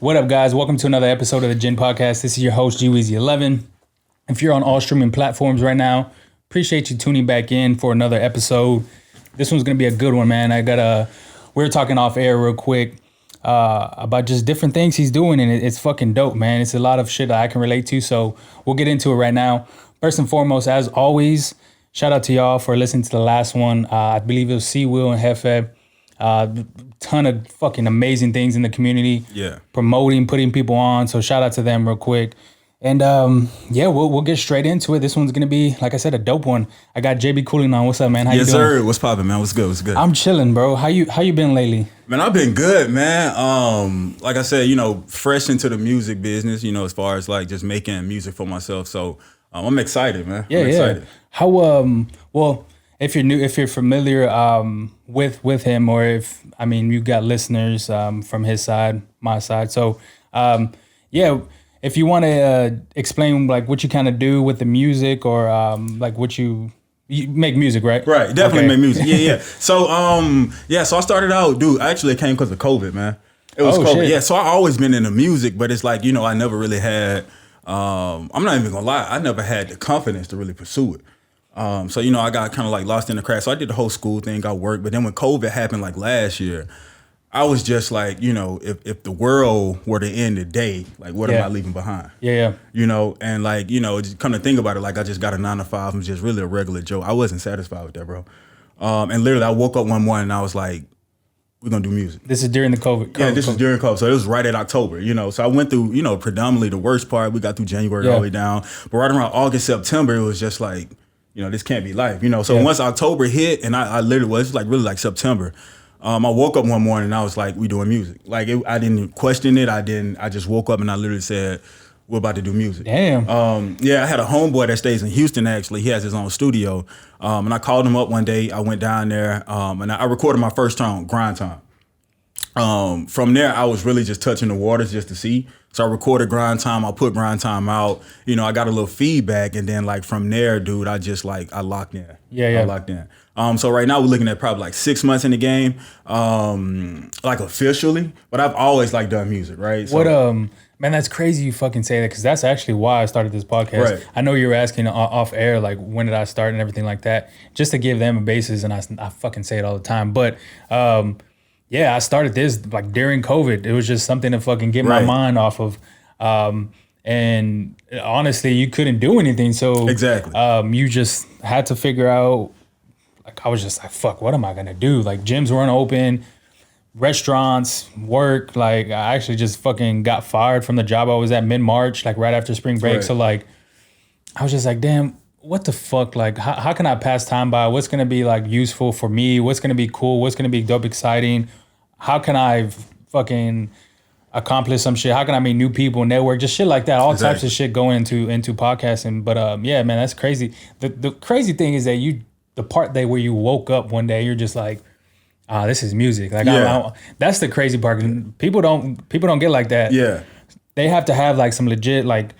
What up, guys? Welcome to another episode of the GINN podcast. This is your host, GWeezy11. If you're on all streaming platforms right now, appreciate you tuning back in for another episode. This one's gonna be a good one, man. We were talking off air real quick about just different things he's doing, and it's fucking dope, man. It's a lot of shit that I can relate to, so we'll get into it right now. First and foremost, as always, shout out to y'all for listening to the last one. I believe it was C-Will and Hefe. Ton of fucking amazing things in the community. Yeah. Promoting, putting people on. So shout out to them real quick. And we'll get straight into it. This one's gonna be, like I said, a dope one. I got JB Cooling on. What's up, man? How you doing? Yes, sir. What's poppin', man? What's good? I'm chilling, bro. How you been lately? Man, I've been good, man. Like I said, fresh into the music business, as far as like just making music for myself. So I'm excited, man. I'm excited. How well, if you're familiar with him, or if you got listeners from his side, my side. So if you want to explain like what you kind of do with the music, or like what you make music, right? Right, definitely make music. Yeah. So so I started out, dude. Actually, it came because of COVID, man. It was COVID. Shit. Yeah, so I always been into music, but it's like I never really had. I'm not even gonna lie, I never had the confidence to really pursue it. So I got kind of like lost in the crowd. So I did the whole school thing, got work. But then when COVID happened like last year, I was just like, if the world were to end today, like what am I leaving behind? Yeah. And like, just come to think about it, like I just got a 9-to-5. I'm just really a regular Joe. I wasn't satisfied with that, bro. And literally I woke up one morning and I was like, we're gonna do music. This is during the COVID. Yeah, this was during COVID. So it was right at October, So I went through, predominantly the worst part. We got through January all the way down. But right around August, September, it was just like, this can't be life, So once October hit, and I literally was like really like September. I woke up one morning and I was like, we doing music. Like I didn't question it. I just woke up and I literally said, we're about to do music. Damn. I had a homeboy that stays in Houston, actually. He has his own studio. And I called him up one day. I went down there and I recorded my first song, Grind Time. From there, I was really just touching the waters just to see. So I recorded Grind Time. I put Grind Time out. I got a little feedback. And then like from there, dude, I just like, I locked in. Yeah. I locked in. So right now we're looking at probably like 6 months in the game, like officially. But I've always like done music, right? So, man, that's crazy you fucking say that, because that's actually why I started this podcast. Right. I know you were asking off air, like when did I start and everything like that, just to give them a basis. And I fucking say it all the time. But I started this like during COVID. It was just something to fucking get my mind off of. And honestly, you couldn't do anything. So exactly. You just had to figure out, like, I was just like, fuck, what am I going to do? Like, gyms weren't open, restaurants, work. Like, I actually just fucking got fired from the job I was at mid-March, like right after spring break. Right. So like, I was just like, damn, what the fuck? Like, how can I pass time by? What's going to be like useful for me? What's going to be cool? What's going to be dope, exciting? How can I fucking accomplish some shit? How can I meet new people, network, just shit like that? All types of shit going into podcasting. But man, that's crazy. The crazy thing is that the part where you woke up one day, you're just like, this is music. Like that's the crazy part. People don't get like that. Yeah, they have to have like some legit like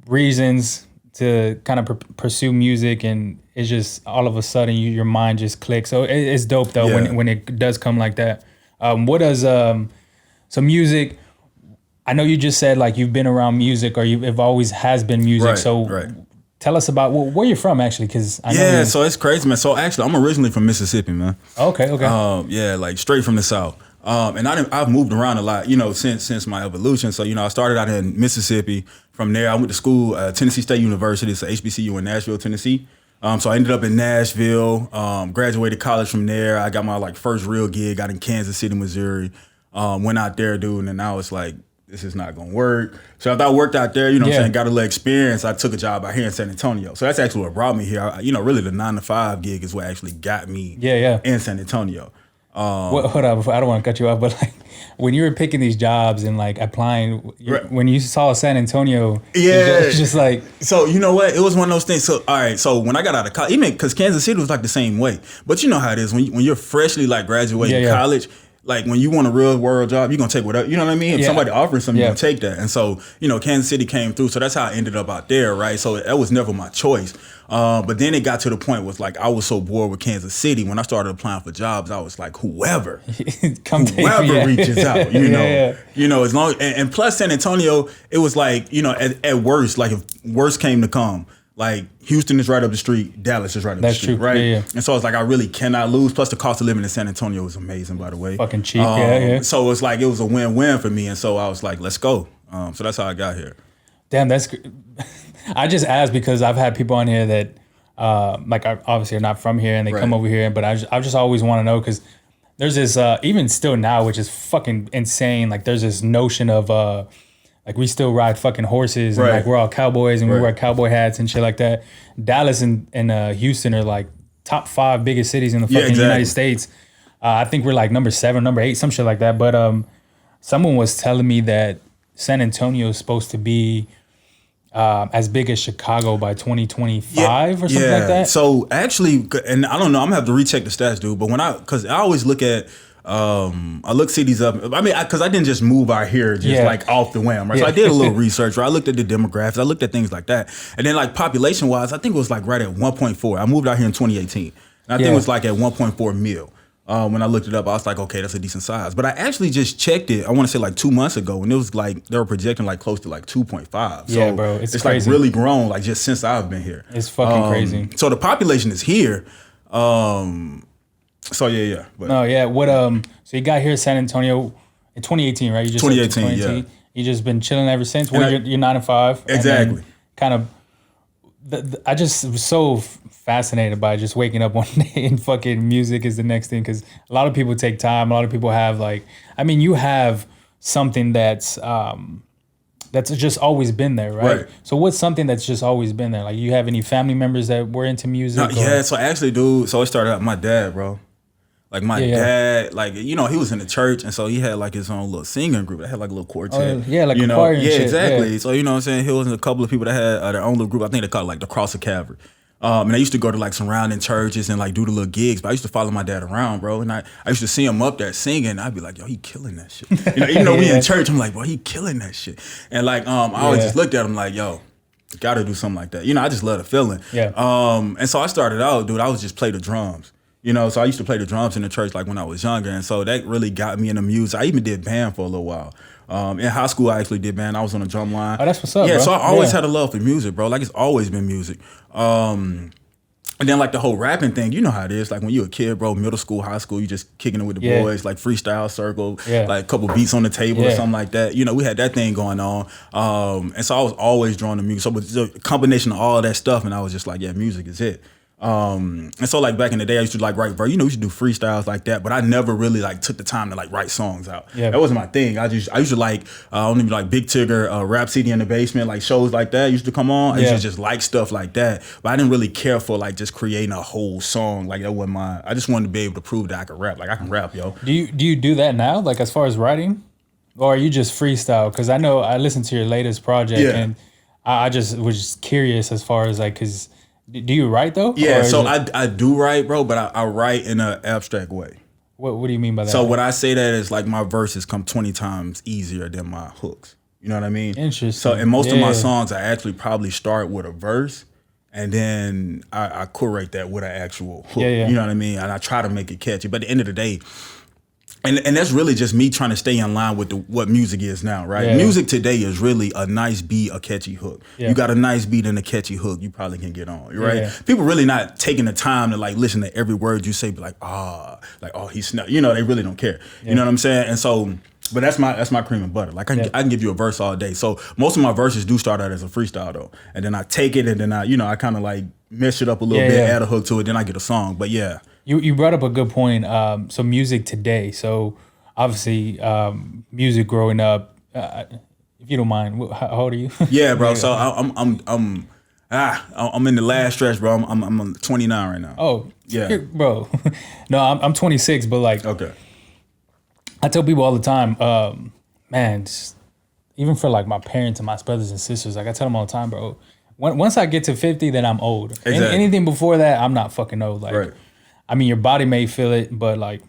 reasons to kind of pursue music, and it's just all of a sudden your mind just clicks. So it's dope though when it does come like that. What does so music? I know you just said like you've been around music, or you've always has been music. Right. Tell us about where you're from, actually, because I know so it's crazy, man. So actually, I'm originally from Mississippi, man. Okay. Like straight from the South. And I've moved around a lot, since my evolution. So I started out in Mississippi. From there, I went to school at Tennessee State University. It's a HBCU in Nashville, Tennessee. So I ended up in Nashville. Graduated college from there. I got my like first real gig out in Kansas City, Missouri. Went out there, dude, and I was like, this is not gonna work. So after I worked out there, what I'm saying, got a little experience, I took a job out here in San Antonio. So that's actually what brought me here. Really the 9-to-5 gig is what actually got me in San Antonio. Hold on, I don't want to cut you off, but like when you were picking these jobs and like applying, when you saw San Antonio, it's just like. So you know what? It was one of those things. So all right, so when I got out of college, even because Kansas City was like the same way, but you know how it is when you're freshly like graduating college. like when you want a real world job, you're gonna take whatever, you know what I mean? If somebody offers something, you're gonna take that. And so, you know, Kansas City came through. So that's how I ended up out there, right? So that was never my choice. But then it got to the point was like I was so bored with Kansas City. When I started applying for jobs, I was like, whoever reaches out, you know, as long and plus San Antonio, it was like, you know, at worst, like if worst came to come, like Houston is right up the street, Dallas is right up the street, true. right? Yeah. And so it's like I really cannot lose. Plus the cost of living in San Antonio is amazing, by the way. Fucking cheap, yeah. So it's like it was a win-win for me, and so I was like, let's go. So that's how I got here. Damn, that's good. I just asked because I've had people on here that like obviously are not from here and they come over here, but I just always want to know because there's this even still now, which is fucking insane. Like there's this notion of like we still ride fucking horses and like we're all cowboys and we wear cowboy hats and shit like that. Dallas and Houston are like top 5 biggest cities in the fucking United States. I think we're like number 7, number 8, some shit like that. But someone was telling me that San Antonio is supposed to be as big as Chicago by 2025 or something like that. So actually, and I don't know, I'm gonna have to recheck the stats, dude. But because I always look at, I look cities up. I mean, because I didn't just move out here just like off the whim, right? So I did a little research, right? I looked at the demographics, I looked at things like that, and then like population wise, I think it was like right at 1.4. I moved out here in 2018, and I think it was like at 1.4 mil. When I looked it up, I was like, okay, that's a decent size. But I actually just checked it, I want to say like 2 months ago, and it was like, they were projecting like close to like 2.5. Yeah, so bro, it's crazy. Like really grown, like just since I've been here. It's fucking crazy. So the population is here. So yeah. But, no, yeah. What so you got here in San Antonio in 2018, right? You just 2018, yeah. You just been chilling ever since. Well, you're 9 to 5. Exactly. Kind of. I just was so fascinated by just waking up one day and fucking music is the next thing because a lot of people take time. A lot of people have like, I mean, you have something that's just always been there, right? So what's something that's just always been there? Like, you have any family members that were into music? Yeah, so actually, dude, so it started out with my dad, bro. Like my dad, like, you know, he was in the church, and so he had like his own little singing group that had like a little quartet. Like you a know? choir and shit. Exactly. So, you know what I'm saying? He was in a couple of people that had their own little group. I think they called it like the Cross of Calvary. And I used to go to like surrounding churches and like do the little gigs, but I used to follow my dad around, bro. And I used to see him up there singing. I'd be like, yo, he killing that shit. You know, even though we in church, I'm like, bro, he killing that shit. And like, I always just looked at him like, yo, gotta do something like that. You know, I just love the feeling. Yeah. And so I started out, dude, I was just play the drums. You know, so I used to play the drums in the church like when I was younger. And so that really got me into music. I even did band for a little while. In high school, I actually did band. I was on the drum line. Oh, that's what's up, yeah, bro. So I always had a love for music, bro. Like, it's always been music. And then like the whole rapping thing, you know how it is. Like when you a kid, bro, middle school, high school, you just kicking it with the boys, like freestyle circle, like a couple beats on the table or something like that. You know, we had that thing going on. And so I was always drawn to music. So it was a combination of all that stuff, and I was just like, yeah, music is it. And so like back in the day, I used to like write, bro, you know, we used to do freestyles like that, but I never really like took the time to like write songs out. Yeah. That wasn't my thing. I used to like, I don't even like Big Tigger, Rap City in the Basement, like shows like that used to come on. I used to just like stuff like that, but I didn't really care for like just creating a whole song. Like that wasn't my, I just wanted to be able to prove that I could rap. Like I can rap, yo. Do you do that now? Like as far as writing, or are you just freestyle? Cause I know I listened to your latest project and I just was just curious as far as like, cause do you write though? Yeah, so I do write, bro, but I write in an abstract way. What do you mean by that? So what I say that is like my verses come 20 times easier than my hooks. You know what I mean? Interesting. So in most of my songs, I actually probably start with a verse and then I curate that with an actual hook. You know what I mean? And I try to make it catchy. But at the end of the day, and that's really just me trying to stay in line with what music is now, right? Music today is really a nice beat, a catchy hook. You got a nice beat and a catchy hook, you probably can get on, right? People really not taking the time to like listen to every word you say, be like, he's snap. You know, they really don't care. You know what I'm saying? And so, but that's my cream and butter. Like I can give you a verse all day. So most of my verses do start out as a freestyle though, and then I take it and then I kind of like mess it up a little bit, add a hook to it, then I get a song. But yeah. You brought up a good point. So music today. So obviously, music growing up. If you don't mind, how old are you? Yeah, bro. So I'm in the last stretch, bro. I'm 29 right now. Oh, yeah, bro. No, I'm 26, but like, okay. I tell people all the time, man, just, even for like my parents and my brothers and sisters, like I tell them all the time, bro. Once I get to 50, then I'm old. Anything before that, I'm not fucking old. Like. Right. I mean, your body may feel it, but like,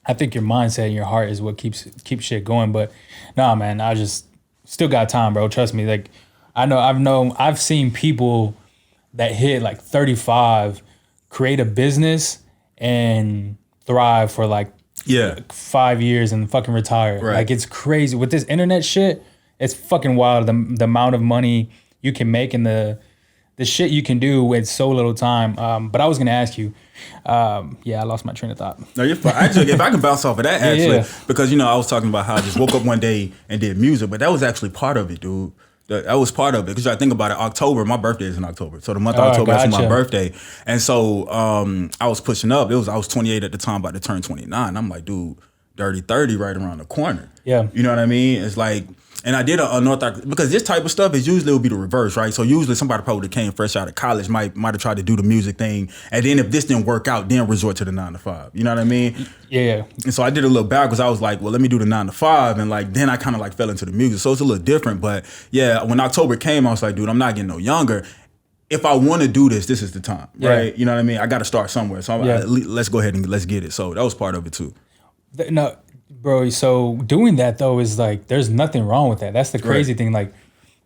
I think your mindset and your heart is what keeps shit going. But nah, man, I just still got time, bro. Trust me. Like I've seen people that hit like 35 create a business and thrive for like 5 years and fucking retire. Right. Like it's crazy with this internet shit. It's fucking wild the amount of money you can make and the shit you can do with so little time. But I was gonna ask you. I lost my train of thought. No, you're fine. Actually, if I can bounce off of that, because I was talking about how I just woke up one day and did music, but that was actually part of it, dude. That was part of it because I think about it. October, my birthday is in October, so the month of October that's my birthday, and so I was pushing up. I was 28 at the time, about to turn 29. I'm like, dude, dirty 30 right around the corner. Yeah, you know what I mean? It's like. And I did a because this type of stuff is usually will be the reverse, right? So usually somebody probably came fresh out of college might have tried to do the music thing, and then if this didn't work out, then resort to the 9 to 5. You know what I mean? Yeah. And so I did a little backwards. I was like, well, let me do the 9 to 5, and like then I kind of like fell into the music. So it's a little different, but yeah, when October came, I was like, dude, I'm not getting no younger. If I want to do this is the time, right? You know what I mean? I got to start somewhere. So let's go ahead and let's get it. So that was part of it too. No. Bro, so doing that though is like there's nothing wrong with that. That's the crazy thing. Like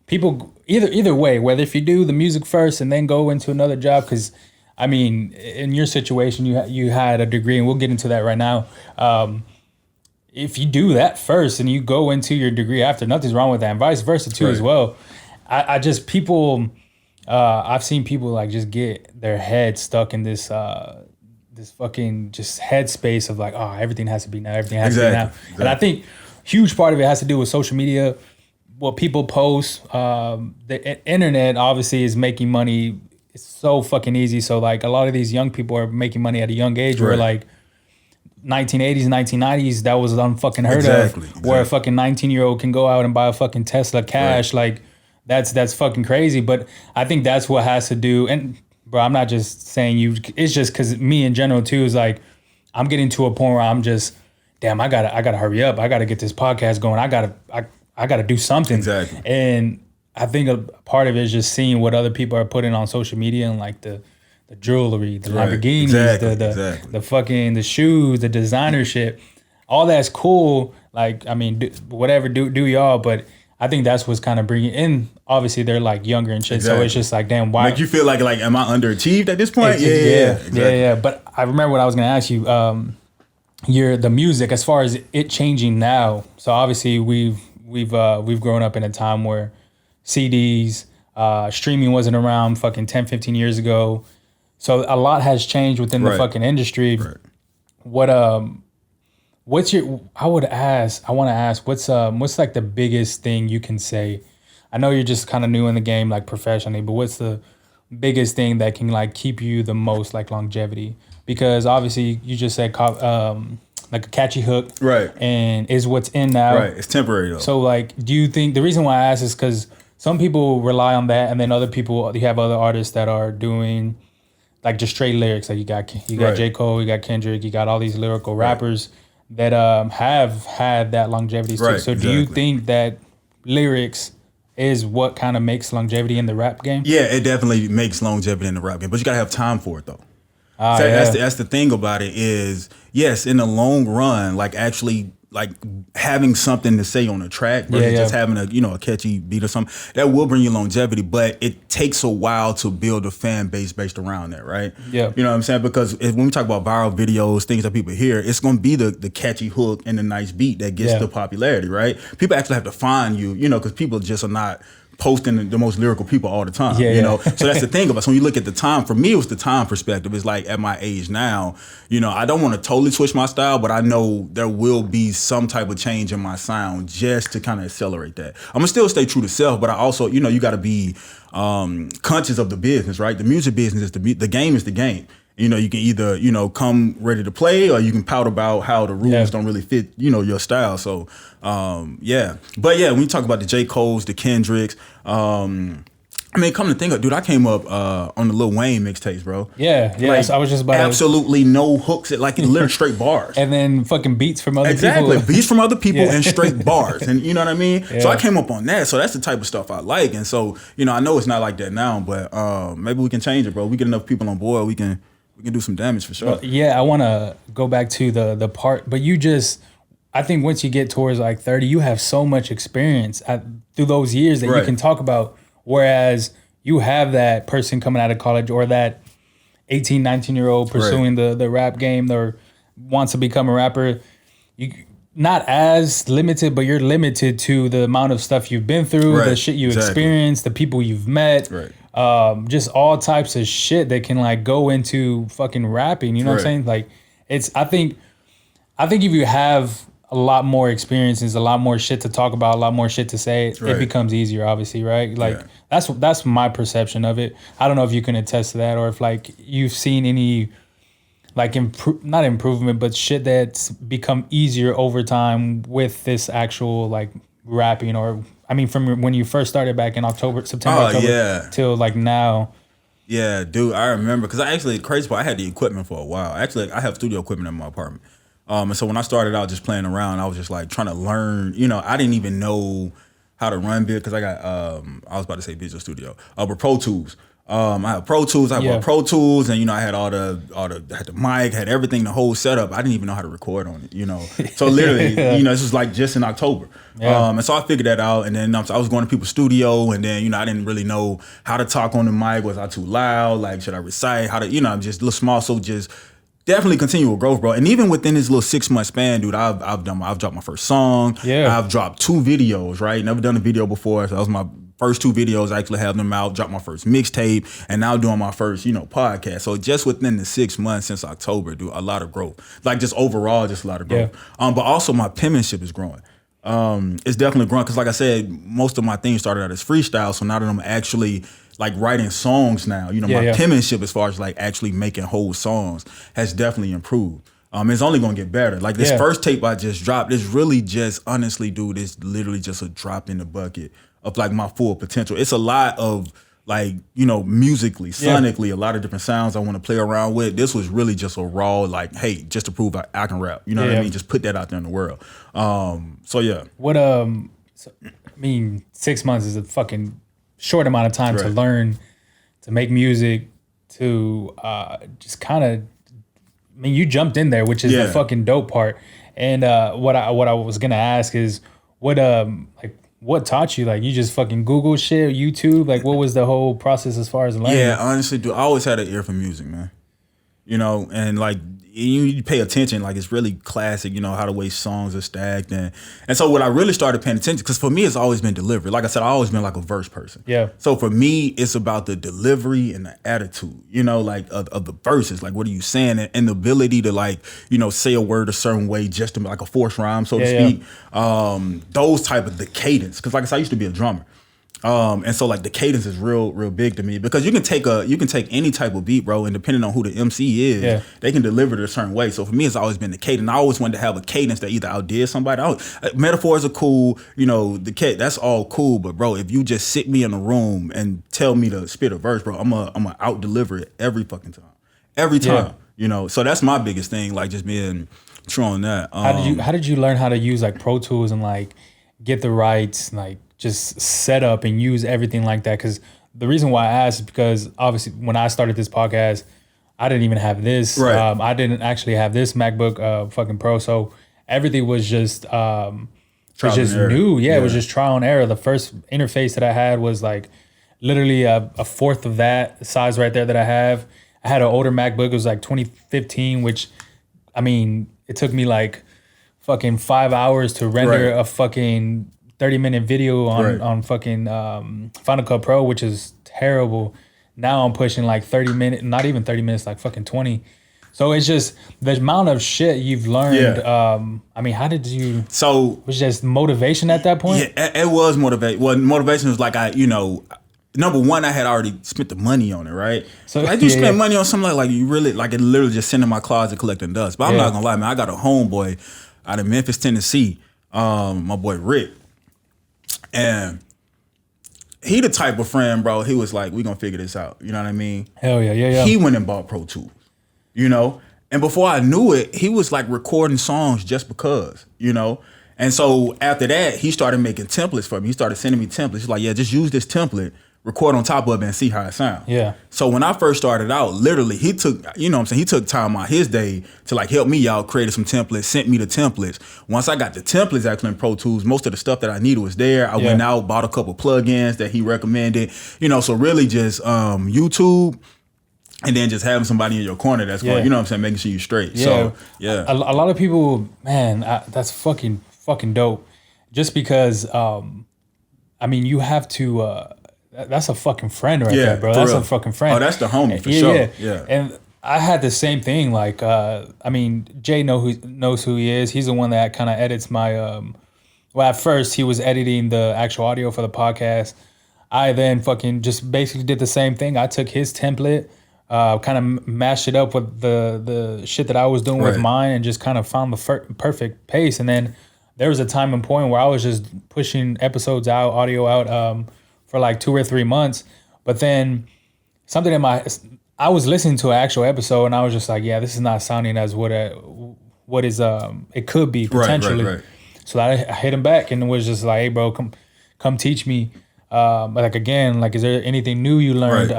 people either way, whether if you do the music first and then go into another job, because I mean, in your situation, you had a degree, and we'll get into that right now. If you do that first and you go into your degree after, nothing's wrong with that, and vice versa too as well. I just people, I've seen people like just get their head stuck in this fucking just headspace of like, oh, everything has to be now, everything has to be now. Exactly. And I think huge part of it has to do with social media, what people post. The internet obviously is making money. It's so fucking easy. So like a lot of these young people are making money at a young age where like 1980s, 1990s, that was unfucking heard of. Where a fucking 19-year-old can go out and buy a fucking Tesla cash. Like that's fucking crazy. But I think that's what has to do. And bro, I'm not just saying you. It's just because me in general too is like, I'm getting to a point where I'm just, damn, I gotta hurry up. I gotta get this podcast going. I gotta do something. Exactly. And I think a part of it is just seeing what other people are putting on social media and like the jewelry, the Lamborghinis, the fucking the shoes, the designer shit. All that's cool. Like I mean, do y'all, but I think that's what's kind of bringing in. Obviously, they're like younger and shit, so it's just like, damn, why? Make you feel like, am I underachieved at this point? Yeah. But I remember what I was gonna ask you. The music, as far as it changing now. So obviously, we've grown up in a time where CDs, streaming wasn't around fucking 10, 15 years ago. So a lot has changed within the fucking industry. Right. What's your? I want to ask, what's like the biggest thing you can say? I know you're just kind of new in the game, like professionally, but what's the biggest thing that can like keep you the most like longevity? Because obviously you just said like a catchy hook, right? And is what's in now, right? It's temporary though. So like, do you think the reason why I ask is because some people rely on that, and then other people, you have other artists that are doing like just straight lyrics. Like you got J. Cole, you got Kendrick, you got all these lyrical rappers that have had that longevity. Right, so do you think that lyrics is what kind of makes longevity in the rap game? Yeah, it definitely makes longevity in the rap game, but you gotta have time for it though. That's the thing about it is, yes, in the long run, like actually like having something to say on a track versus just having a catchy beat or something, that will bring you longevity, but it takes a while to build a fan base based around that, right? Yeah. You know what I'm saying? Because when we talk about viral videos, things that people hear, it's going to be the catchy hook and the nice beat that gets the popularity, right? People actually have to find you, because people just are not posting the most lyrical people all the time, So that's the thing about it. So when you look at the time, for me, it was the time perspective. It's like at my age now, I don't want to totally switch my style, but I know there will be some type of change in my sound just to kind of accelerate that. I'm gonna still stay true to self, but I also, you got to be conscious of the business, right? The music business is the game is the game. You can either, come ready to play, or you can pout about how the rules don't really fit, your style. So, But when you talk about the J. Cole's, the Kendricks, come to think of, dude, I came up on the Lil Wayne mixtapes, bro. Yeah. Like, so I was just about absolutely no hooks, like literally straight bars. And then fucking beats from other people. Exactly, beats from other people and straight bars. And you know what I mean? Yeah. So I came up on that. So that's the type of stuff I like. And so, I know it's not like that now, but maybe we can change it, bro. We get enough people on board, we can we can do some damage for sure. But yeah, I want to go back to the part, but I think once you get towards like 30, you have so much experience through those years that you can talk about. Whereas you have that person coming out of college or that 18, 19-year-old pursuing the rap game or wants to become a rapper. You not as limited, but you're limited to the amount of stuff you've been through, the shit you experienced, the people you've met, just all types of shit that can like go into fucking rapping. You know what I'm saying? Like I think if you have a lot more experiences, a lot more shit to talk about, a lot more shit to say, it becomes easier, obviously, right? Like that's my perception of it. I don't know if you can attest to that or if like you've seen any like not improvement, but shit that's become easier over time with this actual like rapping, or I mean from when you first started back in September till like now. Yeah, dude, I remember because crazy part, I had the equipment for a while. Actually, I have studio equipment in my apartment. And so when I started out just playing around, I was just like trying to learn. You know, I didn't even know how to run bit because I got I was about to say Visual Studio, but Pro Tools. I had Pro Tools. I bought Pro Tools, and you know I had had the mic, had everything, the whole setup. I didn't even know how to record on it. You know, so literally, you know, this was like just in October. And so I figured that out, and then I was going to people's studio, and then you know I didn't really know how to talk on the mic. Was I too loud? Like should I recite? How to I'm just a little small, so just. Definitely continual growth, bro. And even within this little 6-month span, dude, I've dropped my first song. Yeah. I've dropped 2 videos, right? Never done a video before. So that was my first 2 videos. I actually have them out, dropped my first mixtape, and now doing my first, podcast. So just within the 6 months since October, dude, a lot of growth. Like just overall, just a lot of growth. But also my penmanship is growing. It's definitely growing because like I said, most of my things started out as freestyle. So now that I'm actually like writing songs now, my penmanship as far as like actually making whole songs has definitely improved. It's only gonna get better. Like this first tape I just dropped, it's really just honestly, dude, it's literally just a drop in the bucket of like my full potential. It's a lot of like, musically, sonically, a lot of different sounds I want to play around with. This was really just a raw, like, hey, just to prove I can rap. You know what I mean? Just put that out there in the world. So yeah. What 6 months is a fucking short amount of time to learn, to make music, to just kind of. I mean, you jumped in there, which is the fucking dope part. And what I was gonna ask is what taught you? Like you just fucking Google shit, YouTube. Like what was the whole process as far as learning? Yeah, honestly, dude, I always had an ear for music, man. And like you pay attention, like it's really classic, how the way songs are stacked. And so what I really started paying attention, because for me, it's always been delivery. Like I said, I've always been like a verse person. Yeah. So for me, it's about the delivery and the attitude, like of the verses. Like what are you saying? And the ability to like, say a word a certain way just to like a forced rhyme, so to speak. Those type of the cadence. Because like I said, I used to be a drummer. And so like the cadence is real big to me because you can take any type of beat, bro, and depending on who the MC is, they can deliver it a certain way. So for me, it's always been the cadence. I always wanted to have a cadence that either outdid somebody. Metaphors are cool, that's all cool. But bro, if you just sit me in a room and tell me to spit a verse, bro, I'm gonna out deliver it every fucking time, every time. So that's my biggest thing, like just being true on that. How did you learn how to use like Pro Tools and like get the rights, like just set up and use everything like that? Because the reason why I asked is because obviously when I started this podcast, I didn't even have this. I didn't actually have this MacBook fucking Pro. So everything was just new. Yeah, it was just trial and error. The first interface that I had was like literally a fourth of that size right there that I have. I had an older MacBook. It was like 2015, which, I mean, it took me like fucking 5 hours to render a fucking 30-minute video on fucking Final Cut Pro, which is terrible. Now I'm pushing like 30 minutes, not even 30 minutes, like fucking 20. So it's just the amount of shit you've learned. I mean, how did you? So was it just motivation at that point? Yeah, it was motivation. Well, motivation was like number one, I had already spent the money on it, right? So I do spend money on something like you really like it. Literally just sitting in my closet collecting dust. But I'm not gonna lie, man. I got a homeboy out of Memphis, Tennessee. My boy Rick. And he the type of friend, bro, he was like, we gonna figure this out. You know what I mean? Hell yeah. He went and bought Pro Tools, And before I knew it, he was like recording songs just because, And so after that, he started making templates for me. He started sending me templates. He's like, yeah, just use this template, record on top of it and see how it sounds. Yeah. So when I first started out, literally he took, he took time out his day to like help me out, created some templates, sent me the templates. Once I got the templates actually in Pro Tools, most of the stuff that I needed was there. I went out, bought a couple plugins that he recommended, so really just YouTube. And then just having somebody in your corner that's going, making sure you're straight. Yeah. So, yeah. A lot of people, man, that's fucking dope. Just because, you have to, that's a fucking friend right there, bro. That's a fucking friend. Oh, that's the homie for sure. Yeah. And I had the same thing. Like, Jay knows who he is. He's the one that kind of edits my, at first he was editing the actual audio for the podcast. I then fucking just basically did the same thing. I took his template, kind of mashed it up with the shit that I was doing with mine and just kind of found the perfect pace. And then there was a time and point where I was just pushing episodes out, audio out for like 2 or 3 months. But then something I was listening to an actual episode and I was just like, yeah, this is not sounding as what is it could be potentially. Right. So I hit him back and was just like, hey bro, come teach me. Like again, like is there anything new you learned?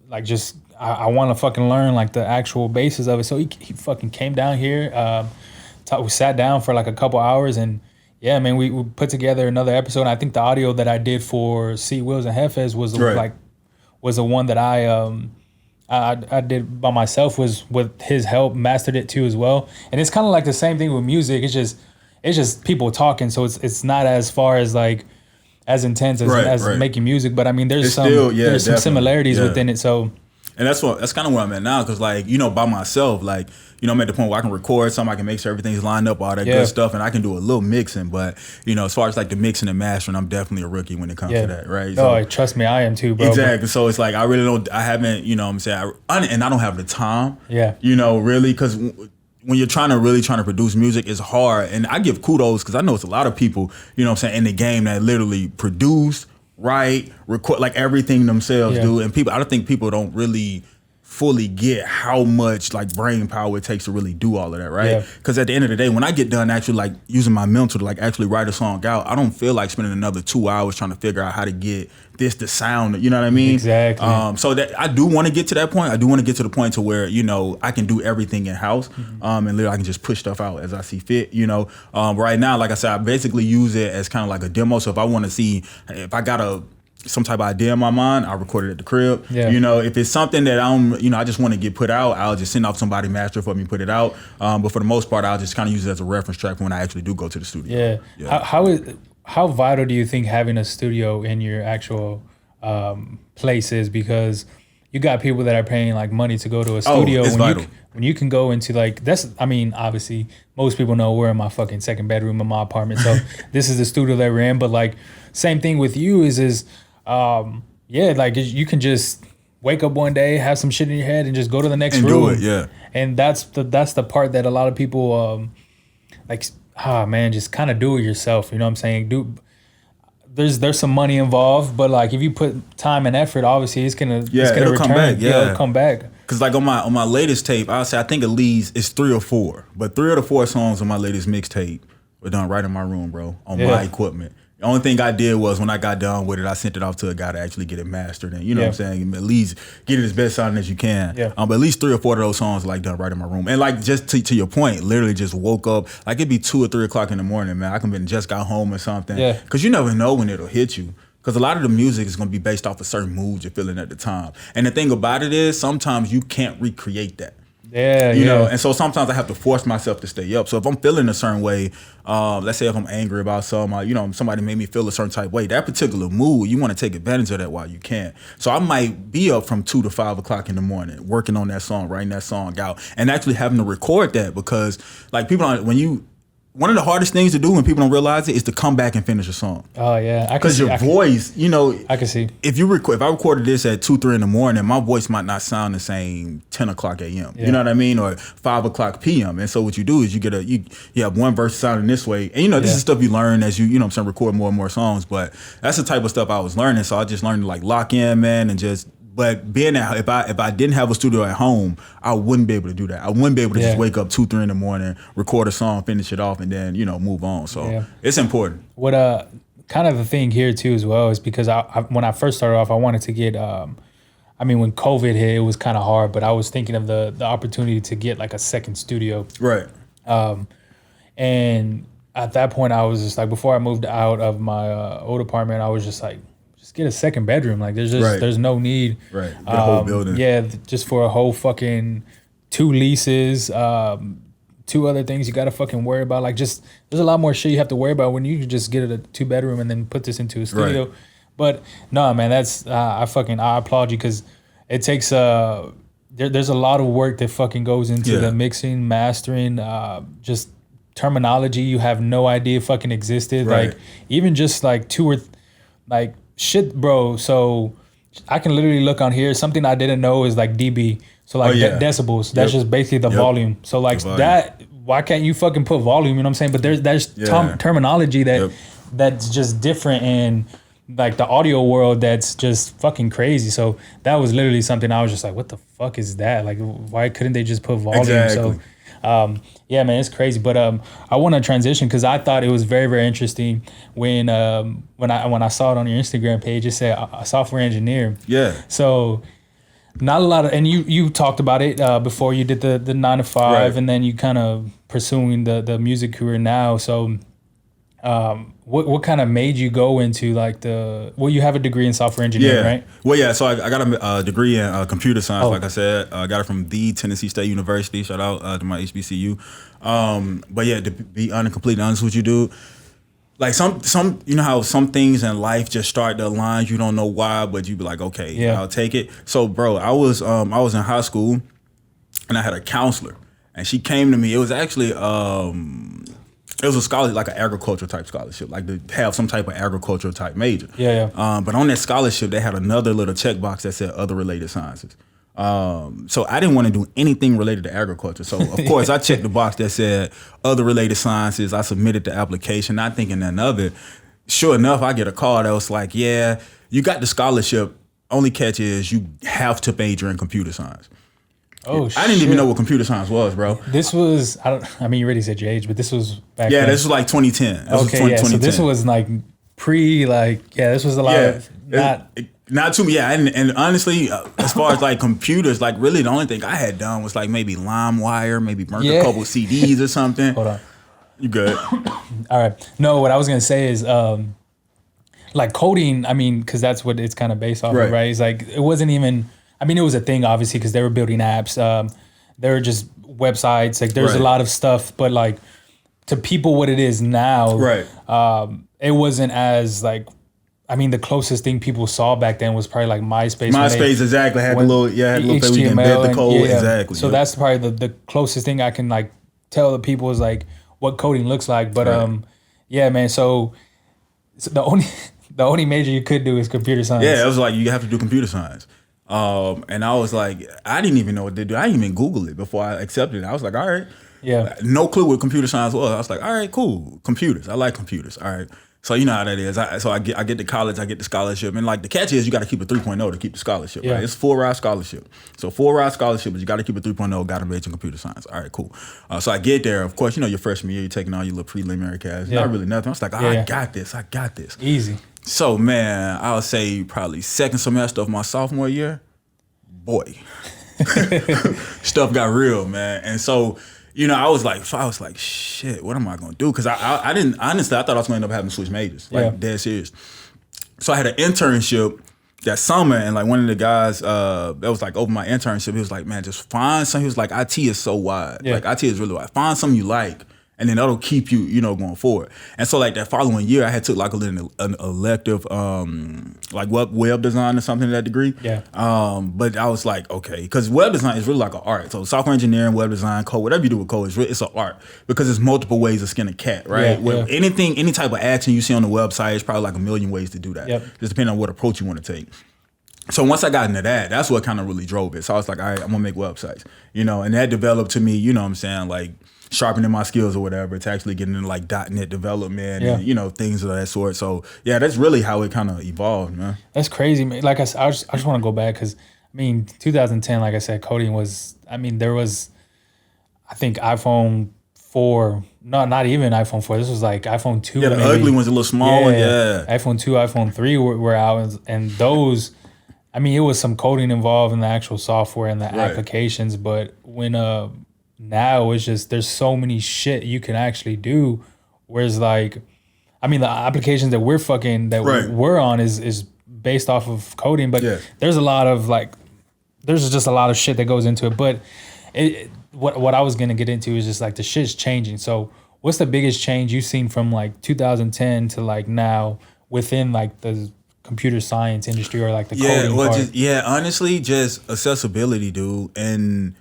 Like just I want to fucking learn like the actual basis of it. So he fucking came down here. We sat down for like a couple hours and yeah, man, we put together another episode. And I think the audio that I did for C Wills and Hefes was was the one that I did by myself, was with his help, mastered it too as well. And it's kind of like the same thing with music. It's just people talking. So it's not as far as like as intense as making music. But I mean, there's some similarities within it. So. And that's kind of where I'm at now, because like, by myself, like, I'm at the point where I can record something, I can make sure everything's lined up, all that good stuff, and I can do a little mixing. But, as far as like the mixing and mastering, I'm definitely a rookie when it comes to that, right? So, trust me, I am too, bro. Exactly. So it's like, I haven't, and I don't have the time, really, because when you're trying to produce music, it's hard. And I give kudos, because I know it's a lot of people, in the game that literally produce, write, record, like everything themselves do. And I don't think people don't really fully get how much like brain power it takes to really do all of that, right? Because at the end of the day, when I get done actually like using my mental to like actually write a song out, I don't feel like spending another 2 hours trying to figure out how to get this to sound, you know what I mean? Exactly. So that I do want to get to that point. I do want to get to the point to where, I can do everything in house, and literally I can just push stuff out as I see fit, Right now, like I said, I basically use it as kind of like a demo. So if I want to see, if I got some type of idea in my mind, I record it at the crib. If it's something that I just want to get put out, I'll just send off somebody master for me, put it out. But for the most part, I'll just kind of use it as a reference track for when I actually do go to the studio. How vital do you think having a studio in your actual place is? Because you got people that are paying like money to go to a studio. It's vital. When you can go into like, obviously most people know we're in my fucking second bedroom in my apartment. So this is the studio that we're in. But like, same thing with you is like you can just wake up one day, have some shit in your head, and just go to the next room. Do it, And that's the part that a lot of people just kind of do it yourself. You know what I'm saying? There's some money involved, but like if you put time and effort, obviously it's gonna return. Come back. It'll come back. Cause like on my latest tape, I think at least it's 3 or 4, but 3 of the 4 songs on my latest mixtape were done right in my room, bro, on my equipment. The only thing I did was when I got done with it, I sent it off to a guy to actually get it mastered and what I'm saying, at least get it as best sounding as you can. But at least 3 or 4 of those songs are like done right in my room. And like just to your point, literally just woke up, like it'd be 2 or 3 o'clock in the morning, man. I could have just got home or something. Cause you never know when it'll hit you. Because a lot of the music is going to be based off of certain moods you're feeling at the time. And the thing about it is sometimes you can't recreate that. You know, and so sometimes I have to force myself to stay up. So if I'm feeling a certain way, let's say if I'm angry about something, somebody made me feel a certain type way, that particular mood, you want to take advantage of that while you can. So I might be up from 2 to 5 o'clock in the morning, working on that song, writing that song out, and actually having to record that because like people don't, one of the hardest things to do when people don't realize it is to come back and finish a song. Oh yeah, because your voice, I can see. If I recorded this at 2, 3 in the morning, my voice might not sound the same 10 o'clock a.m. You know what I mean, or 5 o'clock p.m. And so what you do is you have one verse sounding this way, and this is stuff you learn as you record more and more songs. But that's the type of stuff I was learning. So I just learned to like lock in, man, and just. But being that if I didn't have a studio at home, I wouldn't be able to do that. I wouldn't be able to just wake up 2, 3 in the morning, record a song, finish it off, and then move on. So it's important. What kind of the thing here too as well is because when I first started off, I wanted to get. I mean, when COVID hit, it was kind of hard, but I was thinking of the opportunity to get like a second studio. Right. And at that point, I was just like, before I moved out of my old apartment, I was just like, just get a second bedroom. Like, there's no need. Right. Get a whole building. Yeah, just for a whole fucking 2 leases, 2 other things you got to fucking worry about. Like, just there's a lot more shit you have to worry about when you can just get a 2-bedroom and then put this into a studio. Right. But no, man, that's I applaud you because it takes there's a lot of work that fucking goes into the mixing, mastering, just terminology you have no idea fucking existed. Right. Like even just like 2 or like shit, bro. So I can literally look on here. Something I didn't know is like dB. So like decibels. That's just basically the volume. So like that. Why can't you fucking put volume? You know what I'm saying? But there's terminology that's just different in like the audio world that's just fucking crazy. So that was literally something I was just like, what the fuck is that? Like, why couldn't they just put volume? Exactly. So yeah, man, it's crazy. But I want to transition because I thought it was very, very interesting when I saw it on your Instagram page. It said a software engineer. Yeah. So not a lot of, and you talked about it before you did the 9 to 5, Right. and then you kind of pursuing the music career now. So what kind of made you go into like you have a degree in software engineering, right? Well, yeah. So I got a degree in computer science. Like I said, I got it from the Tennessee State University. Shout out to my HBCU. But yeah, to be completely honest with you, dude, like some you know how some things in life just start to align. You don't know why, but you be like, okay, I'll take it. So, bro, I was in high school, and I had a counselor, and she came to me. It was actually it was a scholarship, like an agriculture type scholarship, like to have some type of agricultural type major. Yeah. But on that scholarship, they had another little checkbox that said other related sciences. So I didn't want to do anything related to agriculture. So of course I checked the box that said other related sciences. I submitted the application, not thinking nothing of it. Sure enough, I get a call that was like, yeah, you got the scholarship. Only catch is you have to major in computer science. Oh, I didn't even know what computer science was, bro. This was, I mean, you already said your age, but this was back Yeah, then. this was like 2010. This was 2010. So this was like this was a lot of not too, and honestly, as far as like computers, like really the only thing I had done was like maybe LimeWire, maybe burnt a couple CDs or something. Hold on. You good? All right. No, what I was gonna say is like coding, I mean, because that's what it's kind of based off of, right? It's like it wasn't even, I mean, it was a thing obviously because they were building apps. They were just websites. Like there's a lot of stuff, but like to people what it is now, it wasn't as like, I mean, the closest thing people saw back then was probably like MySpace. Exactly. Had a little thing we can embed the code. Exactly. So that's probably the closest thing I can like tell the people is like what coding looks like. But yeah, man. So the only major you could do is computer science. Yeah, it was like you have to do computer science. And I was like, I didn't even know what to do. I didn't even Google it before I accepted it. I was like, all right. Yeah. No clue what computer science was. I was like, all right, cool. Computers. I like computers. All right. So you know how that is. So I get to college, I get the scholarship. And like the catch is you got to keep a 3.0 to keep the scholarship. Yeah. Right? It's a 4-ride scholarship. So 4-ride scholarship, but you got to keep a 3.0, got to major in computer science. All right, cool. So I get there. Of course, you know, your freshman year, you're taking all your little preliminary classes. Not really nothing. I was like, I got this. I got this. Easy. So man, I would say probably second semester of my sophomore year, boy, stuff got real, man. And so, you know, I was like, shit, what am I gonna do? Because I didn't, honestly, I thought I was gonna end up having to switch majors, like dead serious. So I had an internship that summer, and like one of the guys that was like over my internship, he was like, man, just find something. He was like, IT is so wide, like IT is really wide. Find something you like, and then that'll keep you, you know, going forward. And so like that following year, I had took like an elective, like web design or something to that degree. Yeah. But I was like, okay, because web design is really like an art. So software engineering, web design, code, whatever you do with code, it's an art because there's multiple ways to skin a cat, right? Any type of action you see on the website, it's probably like a million ways to do that. Just depending on what approach you want to take. So once I got into that, that's what kind of really drove it. So I was like, all right, I'm gonna make websites, you know, and that developed to me, you know what I'm saying, like sharpening my skills or whatever to actually getting into like .NET development and, you know, things of that sort. So yeah, that's really how it kind of evolved, man. That's crazy, man. Like I just want to go back because, I mean, 2010, like I said, coding was, I mean, there was, I think iPhone 4, not even iPhone 4. This was like iPhone 2. Yeah, the maybe. ugly ones, a little smaller. Yeah. iPhone 2, iPhone 3 were out, and those. I mean, it was some coding involved in the actual software and the applications, but when now it's just there's so many shit you can actually do. Whereas like, I mean, the applications that we're on is based off of coding, but there's a lot of like, there's just a lot of shit that goes into it. But what I was gonna get into is just like the shit's changing. So what's the biggest change you've seen from like 2010 to like now within like the computer science industry or like the coding part? Honestly, just accessibility, dude, and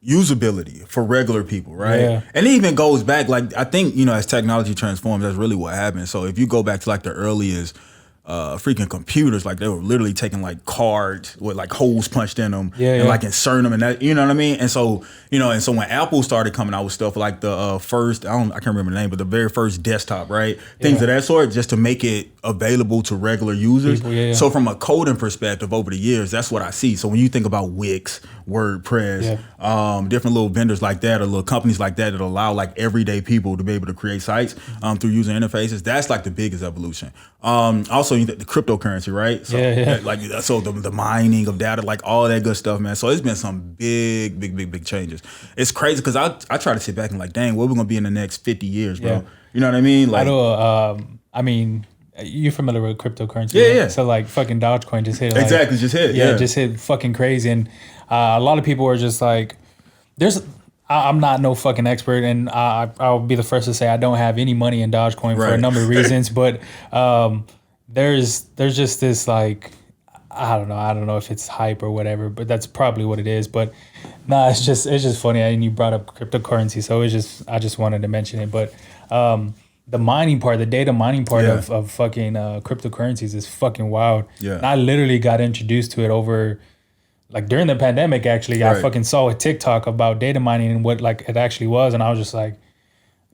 usability for regular people, right? And it even goes back, like, I think, as technology transforms, that's really what happens. So if you go back to like the earliest freaking computers, like they were literally taking like cards with like holes punched in them and like inserting them, and that, you know what I mean? And so, and so when Apple started coming out with stuff like the first, I can't remember the name, but the very first desktop, right? Things of that sort, just to make it available to regular users. So from a coding perspective over the years, that's what I see. So when you think about Wix, WordPress, different little vendors like that, or little companies like that allow like everyday people to be able to create sites through user interfaces, that's like the biggest evolution. Also, the cryptocurrency, right? So so the mining of data, like all that good stuff, man. So it's been some big changes. It's crazy because I try to sit back and like, dang, what we're gonna be in the next 50 years, bro? You know what I mean? Like, I mean, you're familiar with cryptocurrency? Yeah. So like fucking Dogecoin just hit. Exactly, just hit. Yeah, just hit fucking crazy, and a lot of people are just like, I'm not no fucking expert, and I'll be the first to say I don't have any money in Dogecoin for a number of reasons, but there's just this like, I don't know if it's hype or whatever, but that's probably what it is. But nah, it's just funny, and you brought up cryptocurrency, so I just wanted to mention it. But the mining part, the data mining part of fucking cryptocurrencies is fucking wild. And I literally got introduced to it over, like, during the pandemic, actually. I fucking saw a TikTok about data mining and what like it actually was, and I was just like,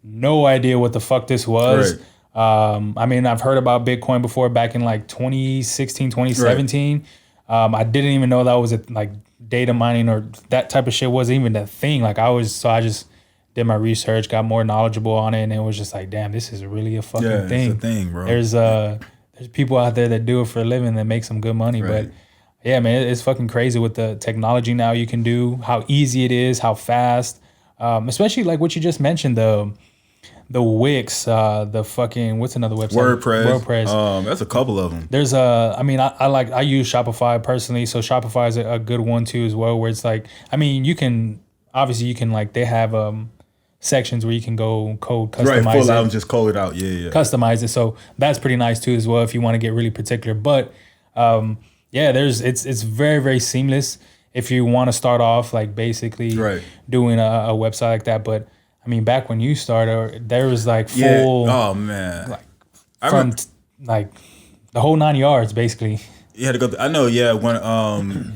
no idea what the fuck this was. I mean, I've heard about Bitcoin before back in like 2016, 2017. I didn't even know that was like data mining or that type of shit wasn't even a thing. Like I just did my research, got more knowledgeable on it, and it was just like, damn, this is really a fucking thing. It's a thing, bro. There's people out there that do it for a living that make some good money, but yeah, man, it's fucking crazy with the technology now you can do, how easy it is, how fast, especially like what you just mentioned, the Wix, the fucking, what's another website? WordPress. That's a couple of them. There's I use Shopify personally, so Shopify is a good one too as well, where it's like, I mean, you can like, they have sections where you can go code, customize full out and just code it out. Customize it. So that's pretty nice too as well if you want to get really particular. But it's very, very seamless if you want to start off like basically doing a website like that. But I mean, back when you started, there was like full, oh man, like from like the whole 9 yards basically. You had to go. I know. Yeah. When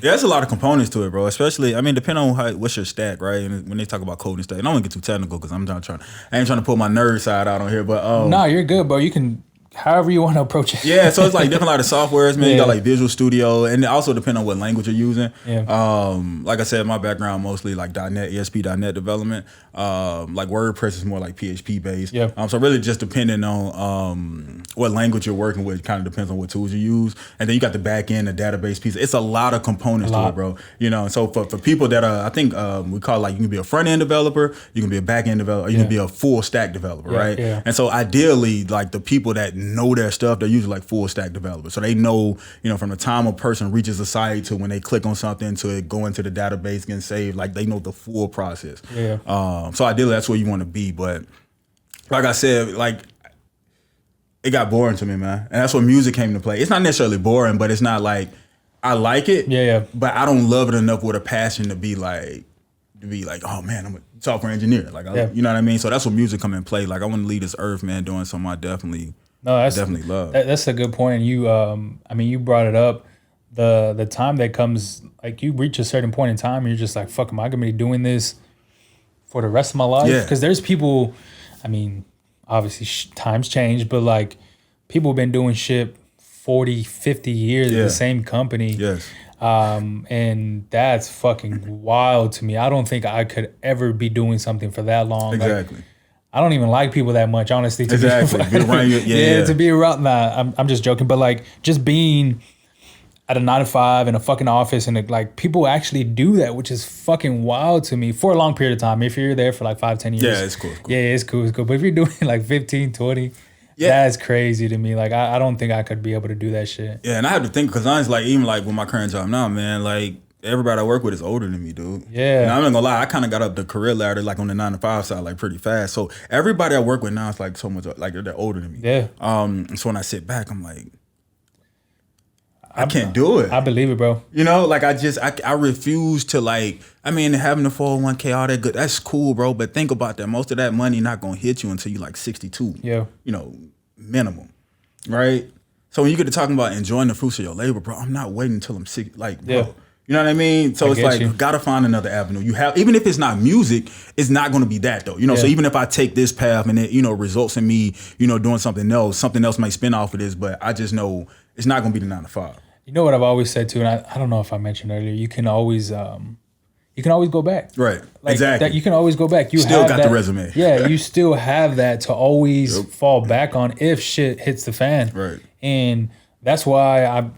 there's a lot of components to it, bro. Especially, I mean, depending on what's your stack, right? And when they talk about coding stack, and I don't want to get too technical because I ain't trying to put my nerd side out on here, but no, you're good, bro. You can. However you want to approach it. Yeah, so it's like different lot of softwares, man. You got like Visual Studio, and it also depends on what language you're using. Like I said, my background mostly like .NET, ESP.NET development. Like WordPress is more like PHP based. So really just depending on what language you're working with, kind of depends on what tools you use. And then you got the back end, the database piece. It's a lot of components to it, bro. So for people that I think we call it, like, you can be a front end developer, you can be a back end developer, you can be a full stack developer, right? And so ideally, like the people that know their stuff, they're usually like full stack developers. So they know, from the time a person reaches a site to when they click on something to it go into the database, getting saved, like they know the full process. So ideally that's where you want to be. But like I said, like it got boring to me, man. And that's when music came into play. It's not necessarily boring, but it's not like, I like it, but I don't love it enough with a passion to be like, oh man, I'm a software engineer. Like, you know what I mean? So that's when music come in play. Like, I want to leave this earth, man, doing something I definitely love. That's a good point. And you, I mean, you brought it up. The time that comes, like, you reach a certain point in time, and you're just like, fuck, am I gonna be doing this for the rest of my life? Because there's people, I mean, obviously times change, but like people have been doing shit 40, 50 years at the same company. And that's fucking wild to me. I don't think I could ever be doing something for that long. Exactly. Like, I don't even like people that much, honestly. To Be around you. Yeah. To be around. Nah, I'm just joking. But like, just being at a 9 to 5 in a fucking office, and like people actually do that, which is fucking wild to me for a long period of time. If you're there for like 5-10 years, Yeah, it's cool. Yeah, it's cool. But if you're doing like 15, 20, that's crazy to me. Like I don't think I could be able to do that shit. Yeah, and I have to think because honestly, like even like with my current job now, man, like everybody I work with is older than me, dude. Yeah. And I'm not gonna lie, I kind of got up the career ladder like on the 9 to 5 side like pretty fast. So everybody I work with now is like so much like they're older than me. Yeah. So when I sit back, I'm like, I can't do it. I believe it, bro. You know, like I refuse to like, I mean, having the 401k, all that good, that's cool, bro. But think about that. Most of that money not gonna hit you until you like 62. Yeah. You know, minimum. Right? So when you get to talking about enjoying the fruits of your labor, bro, I'm not waiting until I'm 60. Like, bro. Yeah. You know what I mean? So it's like, you. gotta find another avenue. You have, even if it's not music, it's not gonna be that though. You know, so even if I take this path and it, you know, results in me, you know, doing something else might spin off of this, but I just know it's not gonna be the 9 to 5. You know what I've always said too, and I don't know if I mentioned earlier, you can always go back. Right. Like exactly. you can always go back. You still have got that, the resume. Yeah, you still have that to always fall back on if shit hits the fan. Right. And that's why I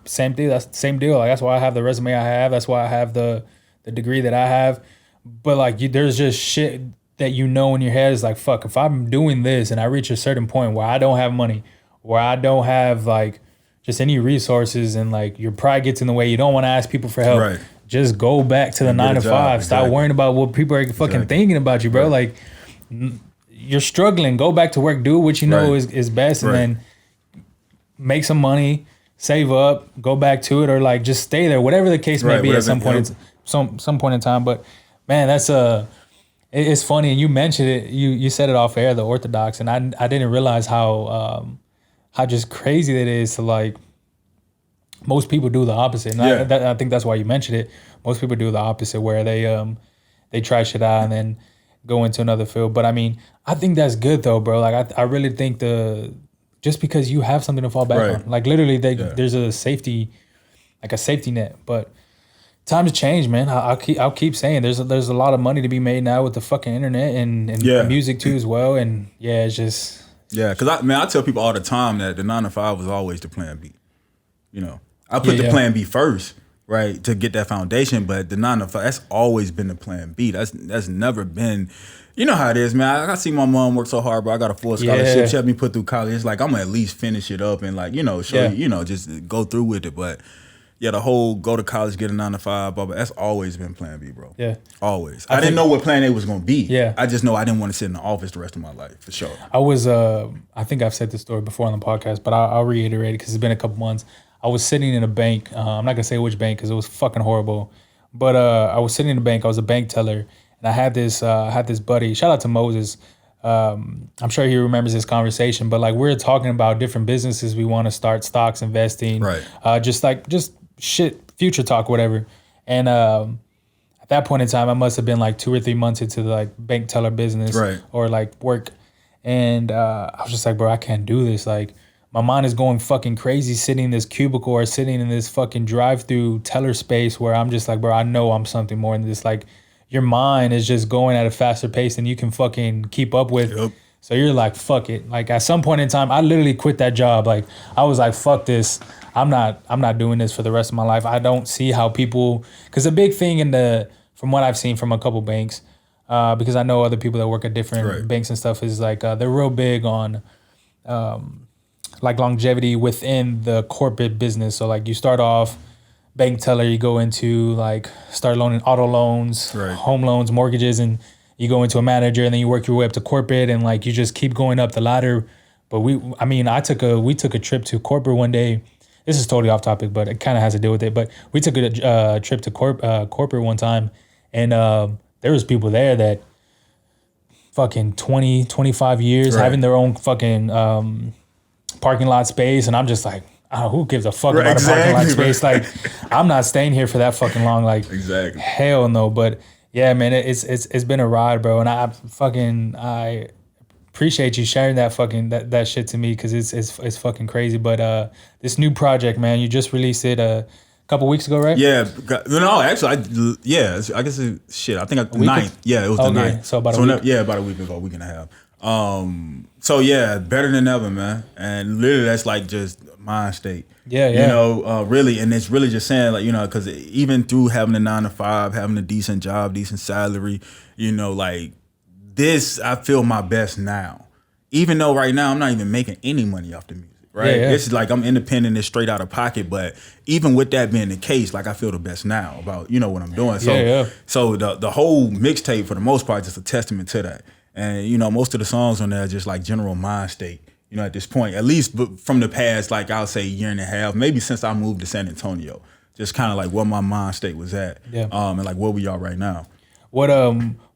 same thing. That's the same deal. Like that's why I have the resume I have. That's why I have the degree that I have. But like there's just shit that you know in your head is like, fuck, if I'm doing this and I reach a certain point where I don't have money, where I don't have like just any resources, and like your pride gets in the way, you don't want to ask people for help. Right. Just go back to the 9 to 5. Stop worrying about what people are fucking thinking about you, bro. Like you're struggling. Go back to work. Do what you know is best, and then make some money, save up, go back to it, or like just stay there. Whatever the case may be at some point, some point in time. But man, that's it's funny, and you mentioned it. You said it off air, the Orthodox, and I didn't realize how just crazy that is to like. Most people do the opposite, and I think that's why you mentioned it. Most people do the opposite, where they try shit out and then go into another field. But I mean, I think that's good though, bro. Like I really think just because you have something to fall back on, like literally, there's a safety net. But times change, man. I'll keep saying there's a lot of money to be made now with the fucking internet and music too as well. And it's just because I tell people all the time that the 9 to 5 was always the plan B. You know, I put the plan B first, right, to get that foundation. But the 9 to 5, that's always been the plan B. That's never been. You know how it is, man. I see my mom work so hard, bro. I got a full scholarship. She had me put through college. It's like I'm gonna at least finish it up and like show you, just go through with it. But the whole go to college, get a 9 to 5, blah, blah, that's always been plan B, bro. Yeah, always. I didn't know what plan A was gonna be. Yeah, I just know I didn't want to sit in the office the rest of my life for sure. I was I think I've said this story before on the podcast, but I'll reiterate it because it's been a couple months. I was sitting in a bank. I'm not gonna say which bank because it was fucking horrible. But I was sitting in a bank. I was a bank teller, and I had this buddy. Shout out to Moses. I'm sure he remembers this conversation. But like we were talking about different businesses we want to start, stocks, investing, right? Just shit, future talk, whatever. And at that point in time, I must have been like 2 or 3 months into the like bank teller business, right? Or like work. And I was just like, bro, I can't do this. Like. My mind is going fucking crazy sitting in this cubicle or sitting in this fucking drive-through teller space where I'm just like, bro, I know I'm something more than this. Like, your mind is just going at a faster pace than you can fucking keep up with. Yep. So you're like, fuck it. Like, at some point in time, I literally quit that job. Like, I was like, fuck this. I'm not doing this for the rest of my life. I don't see how people... Because a big thing from what I've seen from a couple banks, because I know other people that work at different banks and stuff, is like, they're real big on... like longevity within the corporate business. So like you start off bank teller, you go into like start loaning auto loans, home loans, mortgages, and you go into a manager, and then you work your way up to corporate, and like you just keep going up the ladder. But we took a trip to corporate one day. This is totally off topic, but it kind of has to do with it. But we took a trip to corporate one time, and there was people there that fucking 20, 25 years having their own fucking parking lot space, and I'm just like, who gives a fuck about a parking lot space? Like, I'm not staying here for that fucking long. Like, hell no. But yeah, man, it's been a ride, bro, and I appreciate you sharing that fucking that shit to me because it's fucking crazy. But this new project, man, you just released it a couple weeks ago, right? Yeah, no, actually, I guess shit. I think ninth. Yeah, it was the ninth. So about a week. About a week ago, a week and a half. So yeah, better than ever, man. And literally, that's like just mind state. Yeah. You know, really, and it's really just saying like, you know, because even through having a 9 to 5, having a decent job, decent salary, you know, like this, I feel my best now. Even though right now I'm not even making any money off the music. Right. Yeah. This is like I'm independent and straight out of pocket. But even with that being the case, like I feel the best now about, you know, what I'm doing. So so the whole mixtape for the most part is just a testament to that. And, you know, most of the songs on there are just like general mind state, you know, at this point, at least from the past, like I'll say year and a half, maybe since I moved to San Antonio, just kind of like what my mind state was at. Yeah. And like where we are right now. What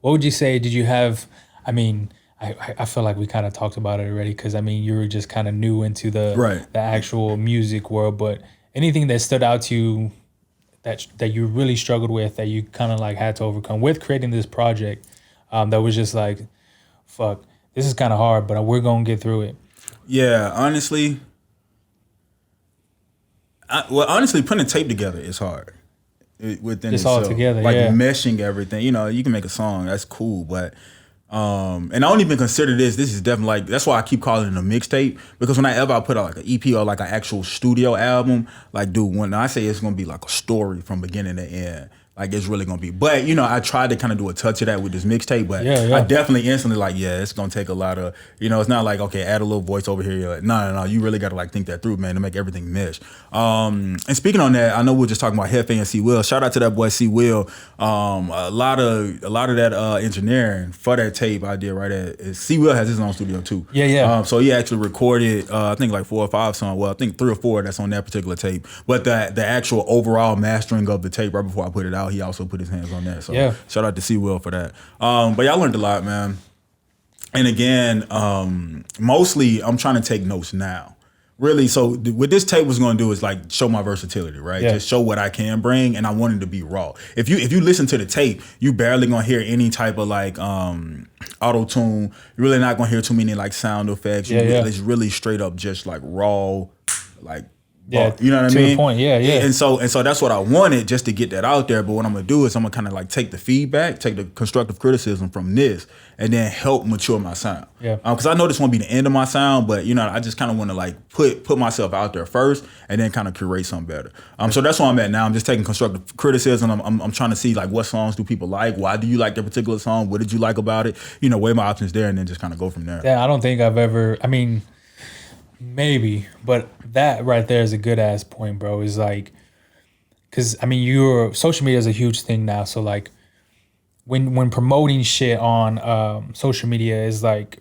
would you say did you have, I mean, I feel like we kind of talked about it already because, I mean, you were just kind of new into the actual music world, but anything that stood out to you that you really struggled with, that you kind of like had to overcome with creating this project that was just like, fuck, this is kind of hard, but we're going to get through it? Yeah, honestly, putting a tape together is hard. Within it's all together, like meshing everything. You know, you can make a song, that's cool, but and I don't even consider this is definitely like, that's why I keep calling it a mixtape, because whenever I put out like an EP or like an actual studio album, like dude, when I say it's gonna be like a story from beginning to end, like it's really gonna be. But you know, I tried to kind of do a touch of that with this mixtape, but I definitely instantly like, it's gonna take a lot of, you know, it's not like, okay, add a little voice over here. You're like, no, you really gotta like think that through, man, to make everything mesh. And speaking on that, I know we're just talking about Hefe and C Will. Shout out to that boy C Will. A lot of that engineering for that tape I did right at C Will has his own studio too. So he actually recorded I think like 4 or 5 songs. Well, I think 3 or 4 that's on that particular tape. But the actual overall mastering of the tape right before I put it out, he also put his hands on that. So shout out to C Will for that. But I learned a lot, man. And again, mostly I'm trying to take notes now. Really, so what this tape was going to do is like show my versatility, right? Just show what I can bring, and I wanted to be raw. If you listen to the tape, you barely gonna hear any type of like auto tune. You're really not gonna hear too many like sound effects. It's really straight up just like raw, like. Yeah, you know what I mean? To the point, And so that's what I wanted, just to get that out there. But what I'm gonna do is I'm gonna kind of like take the feedback, take the constructive criticism from this, and then help mature my sound. Because I know this won't be the end of my sound, but you know, I just kind of want to like put myself out there first, and then kind of curate something better. So that's where I'm at now. I'm just taking constructive criticism. I'm trying to see like what songs do people like? Why do you like that particular song? What did you like about it? You know, weigh my options there, and then just kind of go from there. Yeah, I don't think I've ever. I mean. Maybe, but that right there is a good ass point, bro. Is like, because I mean, your social media is a huge thing now. So like, when promoting shit on social media is like,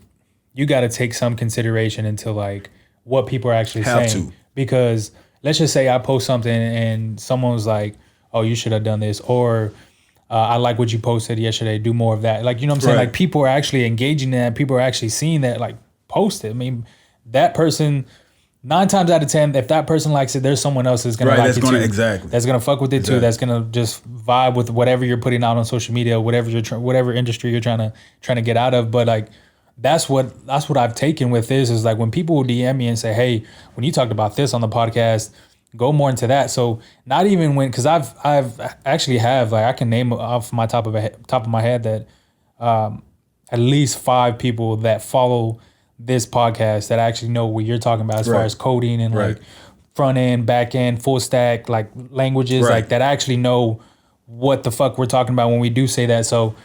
you got to take some consideration into like what people are actually saying. Because let's just say I post something and someone's like, "Oh, you should have done this," or I like what you posted yesterday. Do more of that. Like, you know what I'm saying? Like, people are actually engaging in that. People are actually seeing that. Like, post it. I mean. That person, 9 times out of 10, if that person likes it, there's someone else that's gonna like it too. Exactly. That's gonna fuck with it too. That's gonna just vibe with whatever you're putting out on social media, whatever industry you're trying to get out of. But like, that's what I've taken with this is like when people will DM me and say, "Hey, when you talked about this on the podcast, go more into that." So not even because I've actually have like I can name off my top of my head that at least 5 people that follow this podcast that actually know what you're talking about as far as coding and like front end, back end, full stack, like languages, like that actually know what the fuck we're talking about when we do say that. So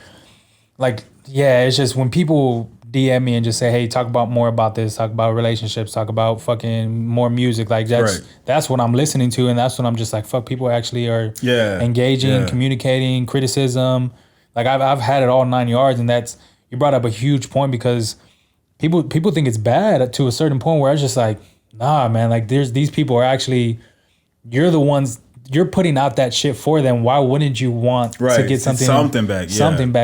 like, yeah, it's just when people DM me and just say, "Hey, talk about more about this, talk about relationships, talk about fucking more music," like that's what I'm listening to, and that's when I'm just like, fuck, people actually are engaging, communicating, criticism. Like I've had it all 9 yards, and that's, you brought up a huge point because people think it's bad to a certain point where it's just like, nah, man, like these people are actually, you're the ones, you're putting out that shit for them. Why wouldn't you want to get something back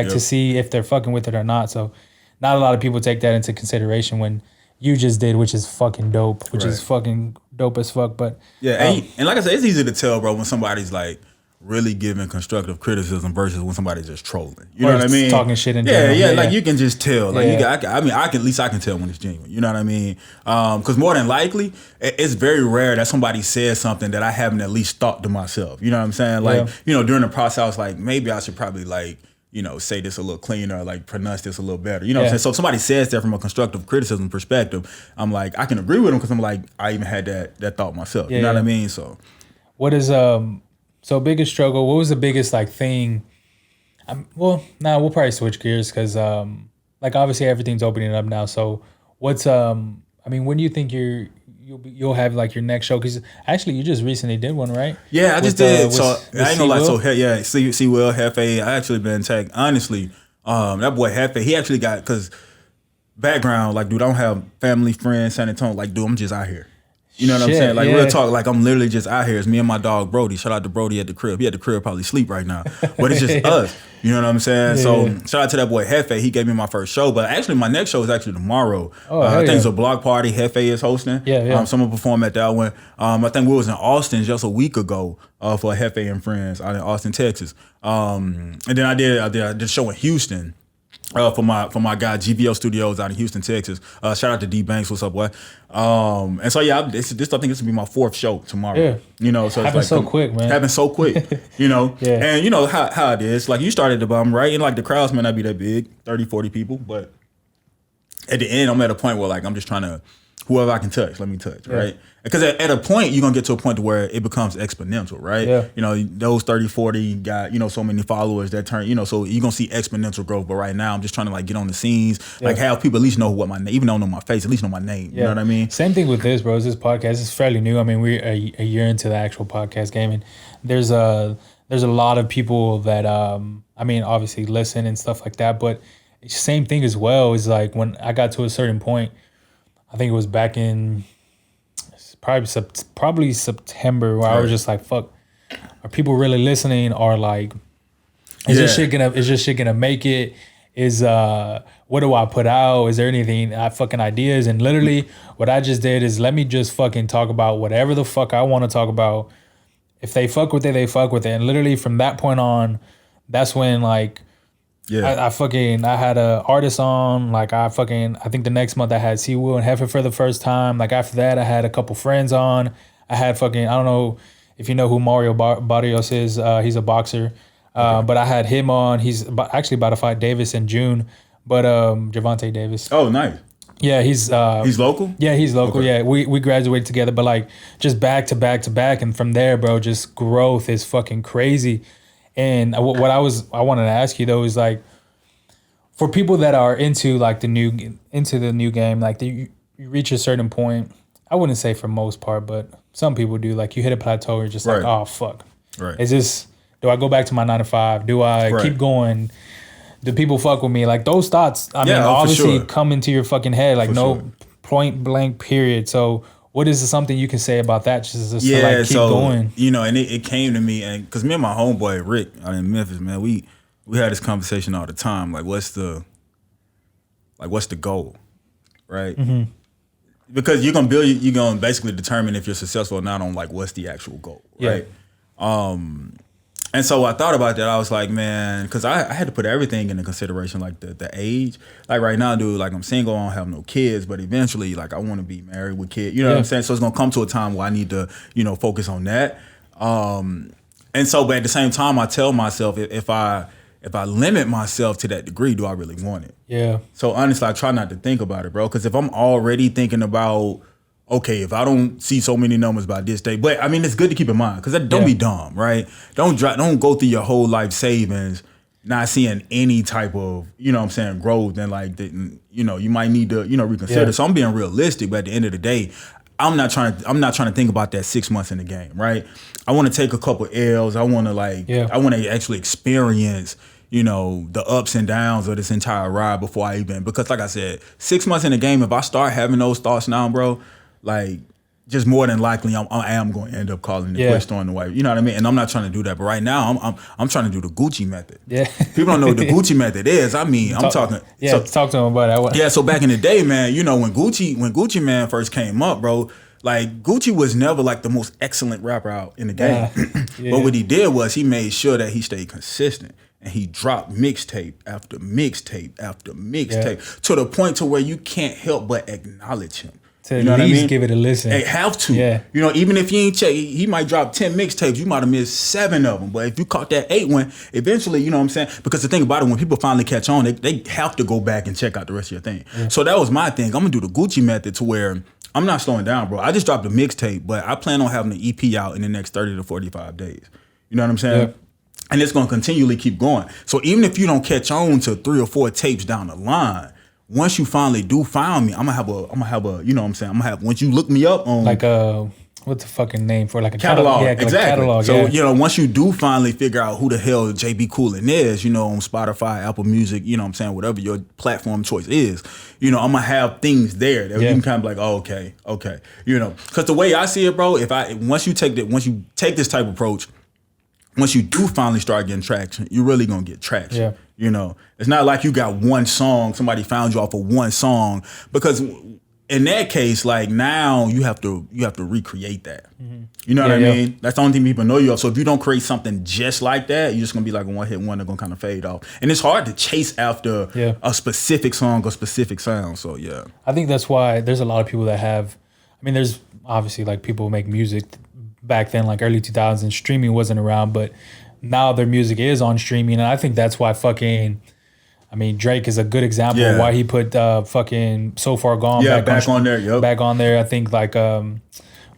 to see if they're fucking with it or not? So not a lot of people take that into consideration when you just did, which is fucking dope, which is fucking dope as fuck. But and like I said, it's easy to tell, bro, when somebody's like really giving constructive criticism versus when somebody's just trolling. You Or know what I mean? talking shit in yeah, general. yeah, Yeah, like yeah. you can just tell. Like Yeah. at least I can tell when it's genuine. You know what I mean? Because more than likely, it's very rare that somebody says something that I haven't at least thought to myself. You know what I'm saying? Like, Yeah. during the process, I was like, maybe I should probably like, say this a little cleaner, like pronounce this a little better. You know what I'm saying? So if somebody says that from a constructive criticism perspective, I'm like, I can agree with them because I'm like, I even had that thought myself. You know what I mean? So What is so biggest struggle? What was the biggest like thing? We'll probably switch gears because like obviously everything's opening up now. So what's when do you think you'll have like your next show? Because actually you just recently did one, right? yeah, I just did. So I ain't gonna lie. C-Will? So yeah, see Will Hefe. I actually been tagged. Honestly, that boy Hefe, he actually got because background like, dude, I don't have family, friends, San Antonio. Like, dude, I'm just out here. You know what I'm Shit, saying? Like yeah. real talk, like I'm literally just out here. It's me and my dog Brody. Shout out to Brody at the crib. He at the crib probably sleep right now. But it's just us. You know what I'm saying? Yeah. So shout out to that boy Hefe. He gave me my first show. But actually my next show is actually tomorrow. Oh, I think yeah. it's a block party. Hefe is hosting. Yeah. So I'm gonna perform at that one. I think we was in Austin just a week ago for Hefe and Friends out in Austin, Texas. And then I did a show in Houston. For my guy GVO Studios out in Houston, Texas. Shout out to D Banks, what's up, boy? And so yeah, this I think this will be my 4th show tomorrow. Yeah. So Happened it's like so quick, man. Happened so quick, Yeah. And you know how it is. Like you started the bum, right? And like the crowds may not be that big, 30, 40 people, but at the end I'm at a point where like I'm just trying to whoever I can touch, let me touch, right? Because at a point, you're going to get to a point to where it becomes exponential, right? Yeah. Those 30, 40 got, so many followers that turn, so you're going to see exponential growth. But right now, I'm just trying to like get on the scenes, like have people at least know what my name, even though I don't know my face, at least know my name. You know what I mean? Same thing with this, bro. This podcast is fairly new. I mean, we're a year into the actual podcast game, and there's a lot of people that, obviously listen and stuff like that. But same thing as well is like when I got to a certain point, I think it was back in probably September where I was just like, fuck, are people really listening? Or like, is this shit gonna make it? Is what do I put out? Is there anything fucking ideas? And literally what I just did is let me just fucking talk about whatever the fuck I want to talk about. If they fuck with it, they fuck with it. And literally from that point on, that's when like I had a artist on, like I think the next month I had C-Will and Heifer for the first time. Like after that I had a couple friends on. I had I don't know if you know who Mario Barrios is. He's a boxer. But I had him on. He's actually about to fight Davis in June. But Javante Davis. Oh, nice. Yeah, he's local? Yeah, he's local. Okay. Yeah, we graduated together, but like just back to back to back, and from there, bro, just growth is fucking crazy. And what I wanted to ask you though is like, for people that are into like the new game, like you reach a certain point. I wouldn't say for most part, but some people do. Like you hit a plateau, you're just like, oh fuck. Right. Is this? Do I go back to my 9 to 5? Do I keep going? Do people fuck with me? Like those thoughts, obviously come into your fucking head. Like point blank period. So what is something you can say about that? Just to like keep going. And it came to me, and because me and my homeboy Rick out in Memphis, man, we had this conversation all the time. Like, what's the goal, right? Mm-hmm. Because you're gonna basically determine if you're successful or not on like what's the actual goal, right? And so I thought about that. I was like, man, because I had to put everything into consideration, like the age. Like right now, dude, like I'm single, I don't have no kids, but eventually, like I want to be married with kids. You know what I'm saying? So it's gonna come to a time where I need to, focus on that. And so, but at the same time, I tell myself if I limit myself to that degree, do I really want it? Yeah. So honestly, I try not to think about it, bro. Because if I'm already thinking about, okay, if I don't see so many numbers by this day, but I mean, it's good to keep in mind because don't be dumb, right? Don't go through your whole life savings not seeing any type of, growth, and like, you might need to, reconsider. So I'm being realistic, but at the end of the day, I'm not trying to think about that 6 months in the game, right? I want to take a couple L's. I want to I want to actually experience, the ups and downs of this entire ride before because like I said, 6 months in the game, if I start having those thoughts now, bro, like just more than likely I am going to end up calling the quit throwing away. You know what I mean? And I'm not trying to do that. But right now I'm trying to do the Gucci method. Yeah. People don't know what the Gucci method is. I mean, talking. Yeah, talk to them about that. Yeah, so back in the day, man, when Gucci Man first came up, bro, Like Gucci was never like the most excellent rapper out in the game. Yeah. But what he did was he made sure that he stayed consistent. And he dropped mixtape after mixtape after mixtape to the point to where you can't help but acknowledge him. To at least give it a listen. They have to. Yeah. You know, even if you ain't check, he might drop 10 mixtapes. You might have missed 7 of them. But if you caught that 8th one, eventually, you know what I'm saying? Because the thing about it, when people finally catch on, they have to go back and check out the rest of your thing. Yeah. So that was my thing. I'm going to do the Gucci method to where I'm not slowing down, bro. I just dropped a mixtape, but I plan on having an EP out in the next 30 to 45 days. You know what I'm saying? Yeah. And it's going to continually keep going. So even if you don't catch on to 3 or 4 tapes down the line, once you finally do find me, I'm gonna have a, you know what I'm saying? I'm gonna have, once you look me up on like a, what's the fucking name for like a catalog? Yeah, exactly. Like catalog, so you know, once you do finally figure out who the hell JB Coolin is, you know, on Spotify, Apple Music, you know what I'm saying, whatever your platform choice is, you know, I'm gonna have things there that you can kind of like, oh, okay, you know, because the way I see it, bro, once you take this type of approach. Once you do finally start getting traction, you're really gonna get traction. Yeah. You know, it's not like you got one song, somebody found you off of one song, because in that case, like now you have to recreate that. Mm-hmm. You know what I mean? That's the only thing people know you of. So if you don't create something just like that, you're just gonna be like a one hit wonder, gonna kind of fade off. And it's hard to chase after a specific song or specific sound. So yeah, I think that's why there's a lot of people that have. I mean, there's obviously like people who make music. Back then, like early 2000s, streaming wasn't around, but now their music is on streaming, and I think that's why Drake is a good example of why he put fucking So Far Gone back on there. Yep. Back on there. I think like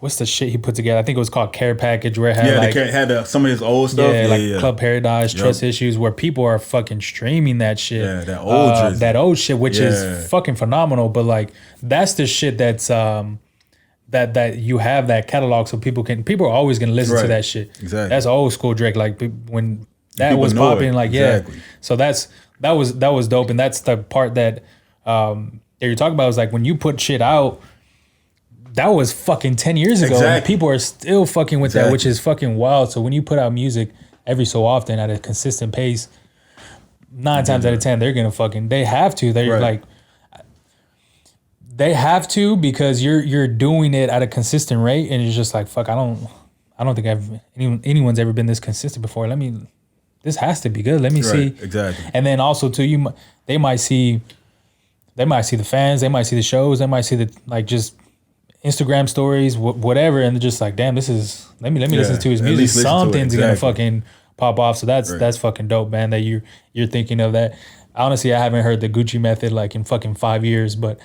what's the shit he put together? I think it was called Care Package, where it had had some of his old stuff. Club Paradise, Trust Issues, where people are fucking streaming that shit. Yeah, that old shit, which is fucking phenomenal. But like that's the shit that's that you have that catalog, so people are always gonna listen to that shit. Exactly. That's old school Drake. Like when that people was popping, like exactly. So that was dope, and that's the part that you're talking about. Is like when you put shit out, that was fucking 10 years ago. Exactly. And people are still fucking with that, which is fucking wild. So when you put out music every so often at a consistent pace, 9 times out of 10 they're gonna they have to. They're like. They have to, because you're doing it at a consistent rate, and it's just like fuck. I don't think anyone's ever been this consistent before. This has to be good. Let me see exactly. And then also too, they might see the fans, they might see the shows, they might see the like just Instagram stories, whatever, and they're just like, damn, this is let me listen to his music. Something's gonna fucking pop off. So that's fucking dope, man. That you're thinking of that. Honestly, I haven't heard the Gucci method like in fucking 5 years, but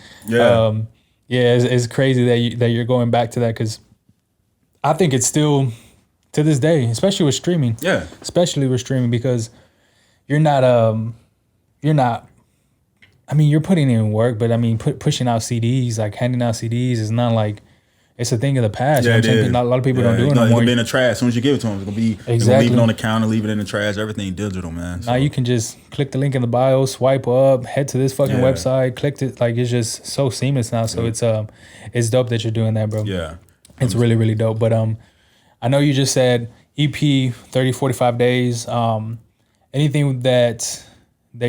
it's crazy that you're going back to that, because I think it's still to this day, especially with streaming. Yeah, especially with streaming, because you're not. I mean, you're putting in work, but I mean, pushing out CDs, like handing out CDs, is not like. It's a thing of the past. Yeah, you know, a lot of people don't do it no more. It's gonna be in the trash. As soon as you give it to them, it's gonna be leave it on the counter, leave it in the trash. Everything digital, man. So. Now you can just click the link in the bio, swipe up, head to this fucking website, click it. Like it's just so seamless now. So it's dope that you're doing that, bro. Yeah, it's really really dope. But I know you just said EP 30, 45 days. Anything that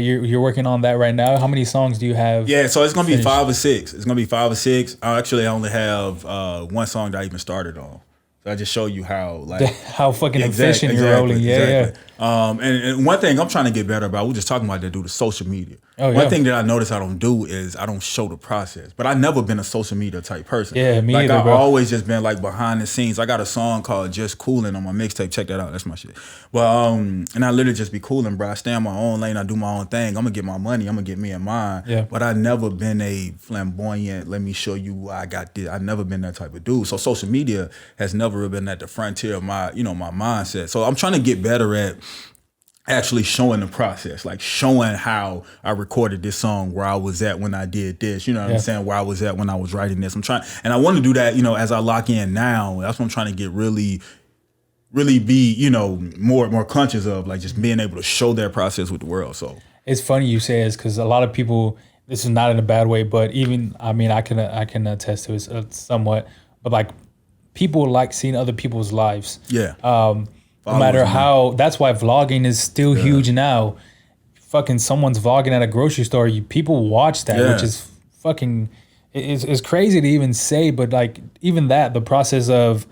you're working on that right now? How many songs do you have? Yeah, so it's gonna be 5 or 6. It's gonna be 5 or 6. I only have one song that I even started on. So I just show you how how fucking efficient you're rolling. Yeah. And one thing I'm trying to get better about, we're just talking about that, do the social media. One thing that I notice I don't do is I don't show the process. But I've never been a social media type person. Yeah, me either, I've always just been like behind the scenes. I got a song called Just Coolin' on my mixtape. Check that out. That's my shit. Well, and I literally just be coolin', bro. I stay in my own lane. I do my own thing. I'm gonna get my money. I'm gonna get me and mine. Yeah. But I've never been a flamboyant, let me show you I got this. I've never been that type of dude. So social media has never been at the frontier of my, my mindset. So I'm trying to get better at actually showing the process, like showing how I recorded this song, where I was at when I did this, you know what I'm saying, where I was at when I was writing this. I'm trying, and I want to do that, as I lock in now. That's what I'm trying to get really be, more conscious of, like just being able to show that process with the world. So it's funny you say this, because a lot of people, this is not in a bad way, but even, I mean, I can attest to it somewhat, but like people like seeing other people's lives. Yeah. No matter how, that's why vlogging is still huge now. Fucking someone's vlogging at a grocery store, people watch that, which is fucking it's crazy to even say, but like even that, the process of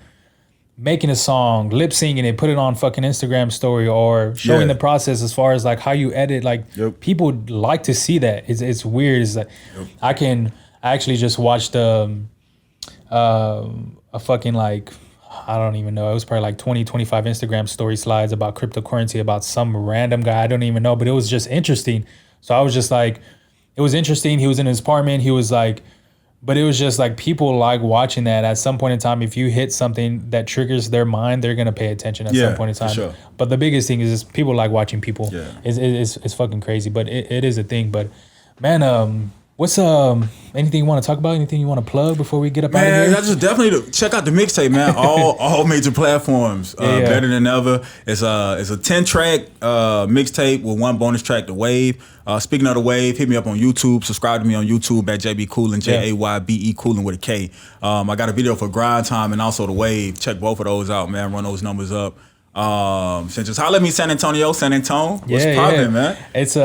making a song, lip syncing it, put it on fucking Instagram story, or showing the process as far as like how you edit. Like people like to see that. It's weird. It's like I actually just watched a fucking like, I don't even know. It was probably like 20, 25 Instagram story slides about cryptocurrency, about some random guy I don't even know, but it was just interesting. So I was just like, it was interesting. He was in his apartment. He was like, but it was just like people like watching that. At some point in time, if you hit something that triggers their mind, they're gonna pay attention at some point in time. Sure. But the biggest thing is just people like watching people. Yeah. It's fucking crazy, but it is a thing. But man, what's anything you want to talk about? Anything you want to plug before we get up out of here? Man, just definitely check out the mixtape, man. All major platforms. Better than ever. It's a 10-track mixtape with one bonus track, The Wave. Speaking of The Wave, hit me up on YouTube. Subscribe to me on YouTube at JB Coolin, Jaybe Coolin with a K. I got a video for Grind Time and also The Wave. Check both of those out, man. Run those numbers up. Just holler at me, San Antonio. What's poppin', man? It's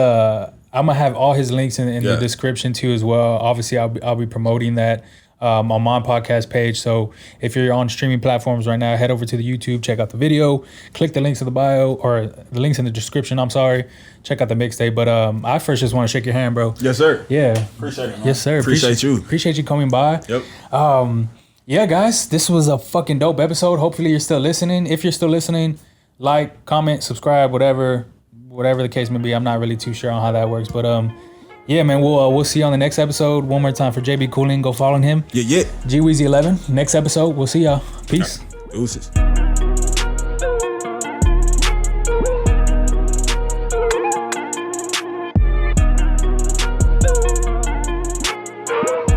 I'm gonna have all his links in the description too as well. Obviously, I'll be promoting that on my podcast page. So if you're on streaming platforms right now, head over to the YouTube, check out the video, click the links in the bio or the links in the description. I'm sorry, check out the mixtape. But I first just want to shake your hand, bro. Yes, sir. Yeah, appreciate it, man. Yes, sir. Appreciate you. Appreciate you coming by. Yep. Yeah, guys, this was a fucking dope episode. Hopefully, you're still listening. If you're still listening, like, comment, subscribe, whatever the case may be. I'm not really too sure on how that works, but yeah, man, we'll see you on the next episode. One more time for JB Coolin, go follow him. Yeah. GWeezy11. Next episode, we'll see y'all. Peace. Deuces.